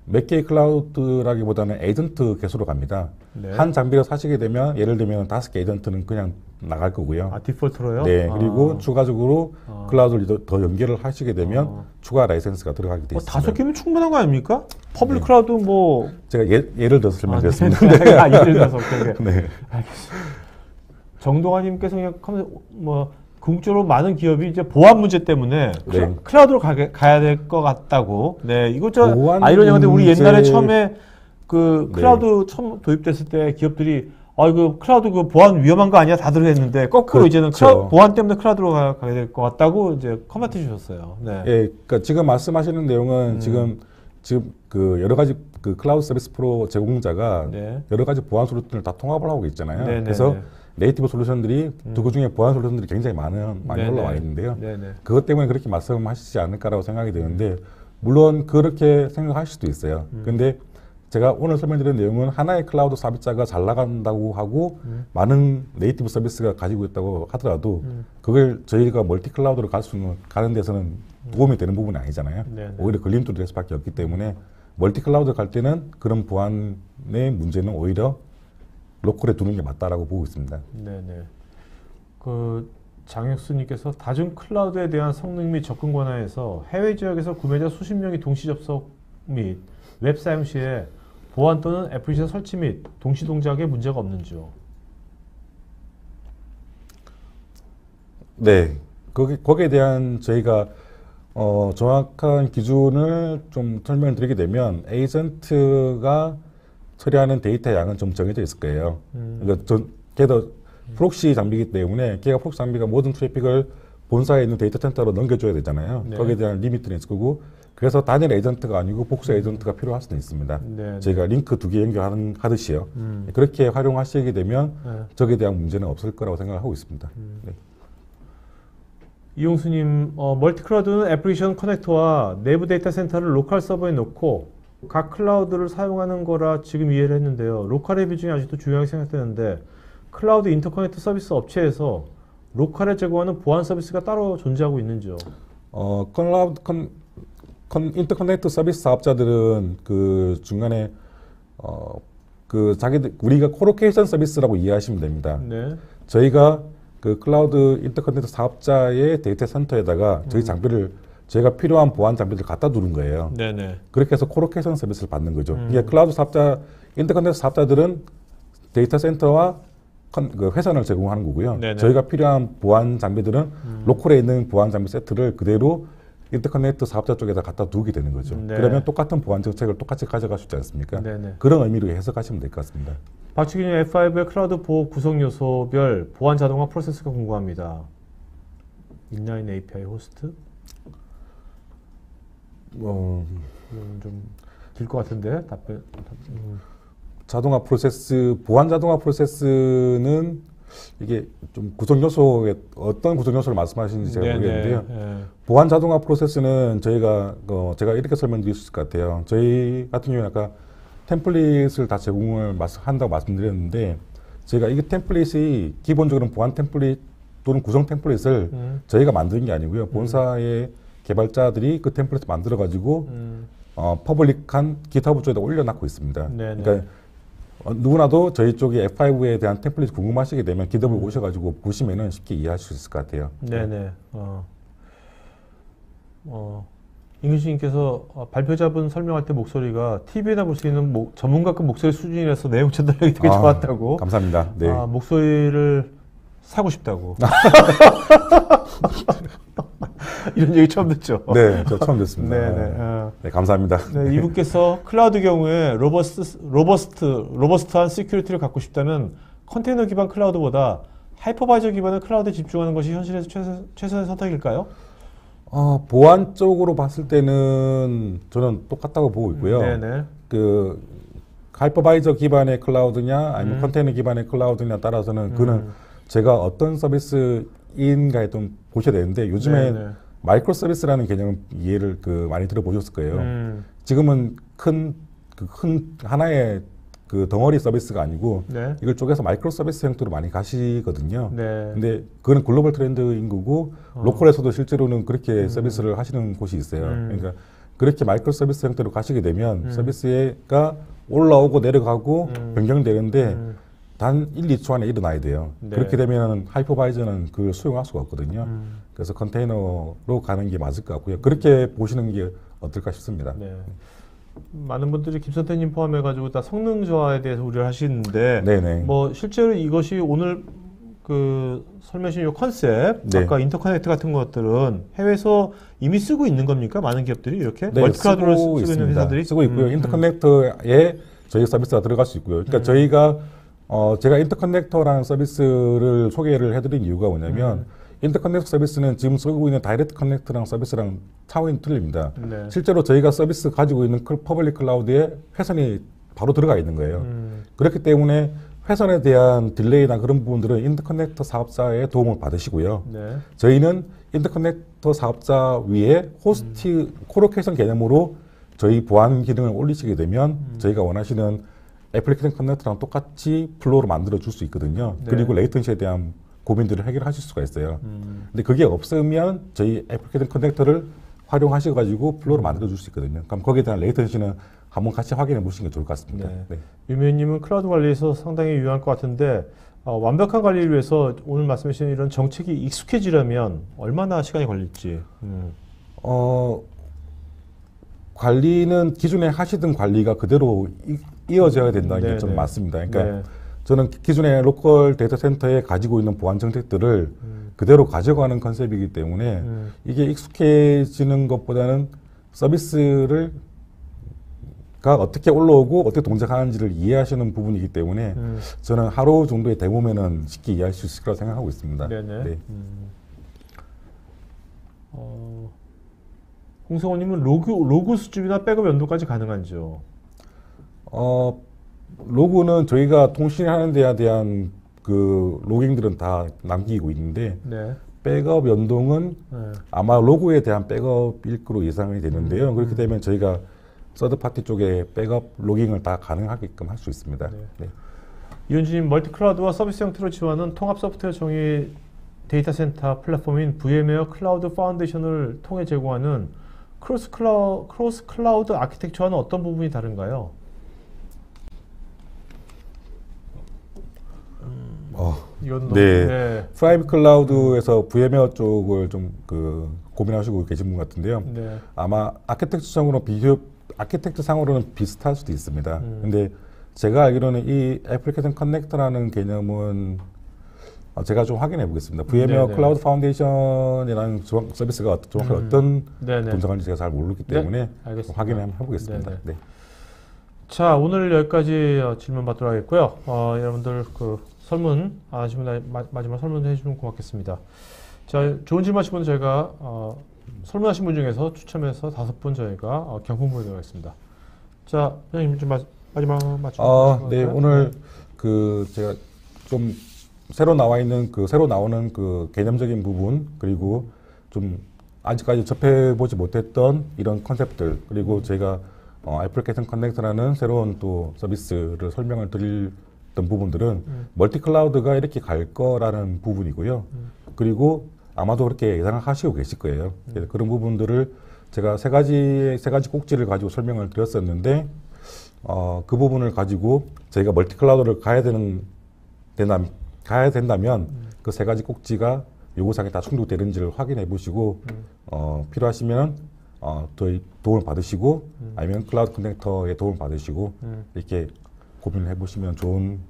몇 개의 클라우드라기보다는 에이전트 개수로 갑니다. 네. 한 장비를 사시게 되면 예를 들면 5개 에이전트는 그냥 나갈 거고요. 디폴트로요? 네, 그리고 추가적으로 클라우드를 더 연결을 하시게 되면 추가 라이센스가 들어가게 돼 있습니다. 5개면 충분한 거 아닙니까? 퍼블릭 네. 클라우드 뭐 제가 예를 들어서 설명드렸습니다. 예를 들어서 오케이. 네. 정동아님께서 그냥 뭐 궁극적으로 많은 기업이 이제 보안 문제 때문에 네. 클라우드로 가야 될 것 같다고. 네, 이거 보안 아이러니한데 우리 문제- 옛날에 처음에 그 네. 클라우드 처음 도입됐을 때 기업들이 이거 클라우드 그 보안 위험한 거 아니야? 다들 했는데 거꾸로 이제는 그렇죠. 보안 때문에 클라우드로 가야 될 것 같다고 이제 커멘트 주셨어요. 네. 예, 그러니까 지금 말씀하시는 내용은 지금 그 여러 가지 그 클라우드 서비스 프로 제공자가 네. 여러 가지 보안 솔루션을 다 통합을 하고 있잖아요. 네, 네, 그래서 네. 네이티브 솔루션들이 그 중에 보안 솔루션들이 굉장히 많이 네, 올라와 네. 있는데요. 네, 네. 그것 때문에 그렇게 말씀하시지 않을까라고 생각이 드는데 물론 그렇게 생각하실 수도 있어요. 근데 제가 오늘 설명드린 내용은 하나의 클라우드 사업자가 잘 나간다고 하고 많은 네이티브 서비스가 가지고 있다고 하더라도 그걸 저희가 멀티 클라우드로 가는 데서는 도움이 되는 부분이 아니잖아요. 네네. 오히려 걸림돌이 될 수밖에 없기 때문에 멀티 클라우드 갈 때는 그런 보안의 문제는 오히려 로컬에 두는 게 맞다라고 보고 있습니다. 네네. 그 장혁수님께서 다중 클라우드에 대한 성능 및 접근 권한에서 해외 지역에서 구매자 수십 명이 동시 접속 및 웹 사용 시에 보안 또는 애플리케이션 설치 및 동시 동작에 문제가 없는지요? 네, 거기에 대한 저희가 정확한 기준을 좀 설명을 드리게 되면 에이전트가 처리하는 데이터 양은 좀 정해져 있을 거예요. 그러니까 걔도 프록시 장비이기 때문에 걔가 프록시 장비가 모든 트래픽을 본사에 있는 데이터 센터로 넘겨줘야 되잖아요. 네. 거기에 대한 리미트는 있을 거고 그래서 단일 에이전트가 아니고 복수 에이전트가 필요할 수도 있습니다. 네. 저희가 링크 2개 연결하듯이요. 그렇게 활용하시게 되면 네. 저기에 대한 문제는 없을 거라고 생각하고 있습니다. 네. 이용수님, 멀티클라우드는 애플리케이션 커넥터와 내부 데이터 센터를 로컬 서버에 놓고 각 클라우드를 사용하는 거라 지금 이해를 했는데요. 로컬의 비중이 아직도 중요하게 생각되는데 클라우드 인터커넥터 서비스 업체에서 로컬에 제공하는 보안 서비스가 따로 존재하고 있는지요? 클라우드 인터커넥트 서비스 사업자들은 그 중간에 그 자기들 우리가 코로케이션 서비스라고 이해하시면 됩니다. 네. 저희가 그 클라우드 인터커넥트 사업자의 데이터 센터에다가 저희 장비를 저희가 필요한 보안 장비를 갖다 두는 거예요. 네네. 그렇게 해서 코로케이션 서비스를 받는 거죠. 이게 클라우드 사업자 인터커넥트 사업자들은 데이터 센터와 그 회선을 제공하는 거고요. 네네. 저희가 필요한 보안 장비들은 로컬에 있는 보안 장비 세트를 그대로 인터커넥트 사업자 쪽에다 갖다 두게 되는 거죠. 네. 그러면 똑같은 보안 정책을 똑같이 가져갈 수 있지 않습니까? 네네. 그런 의미로 해석하시면 될 것 같습니다. 박치기님 F5의 클라우드 보호 구성 요소별 보안 자동화 프로세스가 궁금합니다. 인라인 API 호스트? 이건 좀길 것 같은데 답변. 자동화 프로세스, 보안 자동화 프로세스는 이게 좀 구성 요소에 어떤 구성 요소를 말씀하시는지 제가 모르겠는데요. 네. 보안 자동화 프로세스는 저희가 제가 이렇게 설명드릴 수 있을 것 같아요. 저희 같은 경우는 아까 템플릿을 다 제공을 한다고 말씀드렸는데 저희가 이게 템플릿이 기본적으로 보안 템플릿 또는 구성 템플릿을 저희가 만드는 게 아니고요. 본사의 개발자들이 그 템플릿을 만들어 가지고 퍼블릭한 GitHub 쪽에다 올려놓고 있습니다. 네네. 그러니까 누구나도 저희 쪽에 F5에 대한 템플릿이 궁금하시게 되면 GitHub 오셔가지고 보시면은 쉽게 이해하실 수 있을 것 같아요. 네네. 임규진님께서 발표자분 설명할 때 목소리가 TV에나 볼 수 있는 전문가급 목소리 수준이라서 내용 전달력이 되게 좋았다고. 감사합니다. 네. 목소리를 사고 싶다고. 이런 얘기 처음 듣죠? 네, 저 처음 듣습니다. 네네. 네, 감사합니다. 네, 이분께서 클라우드 경우에 로버스트한 시큐리티를 갖고 싶다면 컨테이너 기반 클라우드보다 하이퍼바이저 기반의 클라우드에 집중하는 것이 현실에서 최선의 선택일까요? 보안 쪽으로 봤을 때는 저는 똑같다고 보고 있고요. 네네. 그 하이퍼바이저 기반의 클라우드냐 아니면 컨테이너 기반의 클라우드냐에 따라서는 그는 제가 어떤 서비스인가에 좀 보셔야 되는데 요즘에 네네. 마이크로 서비스라는 개념을 이해를 많이 들어보셨을 거예요. 지금은 큰 하나의 그 덩어리 서비스가 아니고 네. 이걸 쪼개서 마이크로 서비스 형태로 많이 가시거든요. 네. 근데 그건 글로벌 트렌드인 거고 로컬에서도 실제로는 그렇게 서비스를 하시는 곳이 있어요. 그러니까 그렇게 마이크로 서비스 형태로 가시게 되면 서비스가 올라오고 내려가고 변경되는데 단 1, 2초 안에 일어나야 돼요. 네. 그렇게 되면 하이퍼바이저는 그걸 수용할 수가 없거든요. 그래서 컨테이너로 가는 게 맞을 것 같고요. 그렇게 보시는 게 어떨까 싶습니다. 네. 많은 분들이 김선태님 포함해가지고 다 성능 저하에 대해서 우려를 하시는데, 네네. 뭐 실제로 이것이 오늘 그 설명하신 이 컨셉, 네. 아까 인터커넥트 같은 것들은 해외에서 이미 쓰고 있는 겁니까? 많은 기업들이 이렇게 네, 멀티클라우드로 쓰고 쓰고 있는 회사들이 쓰고 있고요. 인터커넥터에 저희 서비스가 들어갈 수 있고요. 그러니까 저희가 제가 인터커넥터라는 서비스를 소개를 해드린 이유가 뭐냐면 인터커넥터 서비스는 지금 쓰고 있는 다이렉트 커넥트랑 서비스랑 차원이 틀립니다. 네. 실제로 저희가 서비스 가지고 있는 퍼블릭 클라우드에 회선이 바로 들어가 있는 거예요. 그렇기 때문에 회선에 대한 딜레이나 그런 부분들은 인터커넥터 사업자의 도움을 받으시고요. 네. 저희는 인터커넥터 사업자 위에 호스트 코로케이션 개념으로 저희 보안 기능을 올리시게 되면 저희가 원하시는 애플리케이션 커넥터랑 똑같이 플로우로 만들어 줄 수 있거든요. 네. 그리고 레이턴시에 대한 고민들을 해결하실 수가 있어요. 근데 그게 없으면 저희 애플리케이션 커넥터를 활용하셔가지고 플로우로 만들어 줄 수 있거든요. 그럼 거기에 대한 레이턴시는 한번 같이 확인해 보시는 게 좋을 것 같습니다. 네. 네. 유명님은 클라우드 관리에서 상당히 유용할 것 같은데 완벽한 관리를 위해서 오늘 말씀해 주신 이런 정책이 익숙해지려면 얼마나 시간이 걸릴지. 관리는 기존에 하시던 관리가 그대로 이어져야 된다는 게 네네. 저는 맞습니다. 그러니까 네. 저는 기존의 로컬 데이터 센터에 가지고 있는 보안 정책들을 그대로 가져가는 컨셉이기 때문에 이게 익숙해지는 것보다는 서비스를 가 어떻게 올라오고 어떻게 동작하는지를 이해하시는 부분이기 때문에 저는 하루 정도의 데모면은 쉽게 이해할 수 있을 거라고 생각하고 있습니다. 네네. 네. 홍성호님은 로그 수집이나 백업 연동까지 가능한지요? 로그는 저희가 통신하는 데에 대한 그 로깅들은 다 남기고 있는데 네. 백업 연동은 네. 아마 로그에 대한 백업일 거로 예상이 되는데요. 그렇게 되면 저희가 서드파티 쪽에 백업 로깅을 다 가능하게끔 할 수 있습니다. 네. 네. 이현진님, 멀티클라우드와 서비스 형태로 지원하는 통합 소프트웨어 정의 데이터 센터 플랫폼인 VM웨어 클라우드 파운데이션을 통해 제공하는 크로스 클라우드 아키텍처와는 어떤 부분이 다른가요? 이건 네. 프라이빗 클라우드에서 VM웨어 쪽을 좀 고민하시고 계신 분 같은데요. 네. 아마 아키텍처 상으로는 비슷할 수도 있습니다. 근데 제가 알기로는 이 애플리케이션 커넥터라는 개념은 제가 좀 확인해 보겠습니다. VM웨어 네네. 클라우드 파운데이션이라는 서비스가 정확히 어떤 네네. 동작하는지 제가 잘 모르기 때문에 네, 알겠습니다. 확인을 한번 해보겠습니다. 네네. 네. 자, 오늘 여기까지 질문 받도록 하겠고요. 여러분들 그 설문 안 하시면 마지막 설문 해주시면 고맙겠습니다. 자, 좋은 질문 하신 분은 저희가 설문하신 분 중에서 추첨해서 5분 저희가 경품 보내도록 하겠습니다. 자, 선생님 좀 마지막 맞춤. 네, 오늘 제가 좀 새로 나오는 개념적인 부분, 그리고 좀 아직까지 접해보지 못했던 이런 컨셉들, 그리고 제가 애플리케이션 커넥터라는 새로운 또 서비스를 설명을 드렸던 부분들은 멀티 클라우드가 이렇게 갈 거라는 부분이고요. 그리고 아마도 그렇게 예상을 하시고 계실 거예요. 그래서 그런 부분들을 제가 세 가지 꼭지를 가지고 설명을 드렸었는데, 그 부분을 가지고 저희가 멀티 클라우드를 가야 된다면 그 세 가지 꼭지가 요구사항에 다 충족되는지를 확인해 보시고 필요하시면 저희 도움을 받으시고 아니면 클라우드 커넥터의 도움을 받으시고 이렇게 고민을 해보시면 좋은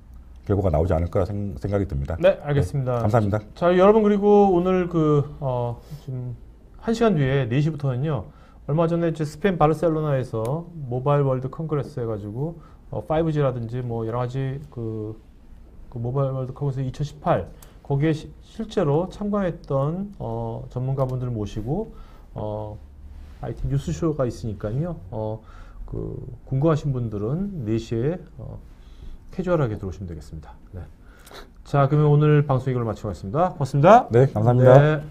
결과가 나오지 않을까 생각이 듭니다. 네, 알겠습니다. 네, 감사합니다. 자, 여러분, 그리고 오늘 지금 1시간 뒤에 4시부터는요, 얼마 전에 스페인 바르셀로나에서 모바일 월드 컨그레스 해가지고 5G라든지 뭐 여러 가지 그 모바일 월드 컨그레스 2018 거기에 실제로 참가했던 전문가분들을 모시고 IT 뉴스쇼가 있으니까요. 궁금하신 분들은 4시에 캐주얼하게 들어오시면 되겠습니다. 네. 자, 그러면 오늘 방송 이걸로 마치고 가겠습니다. 고맙습니다. 네, 감사합니다. 네.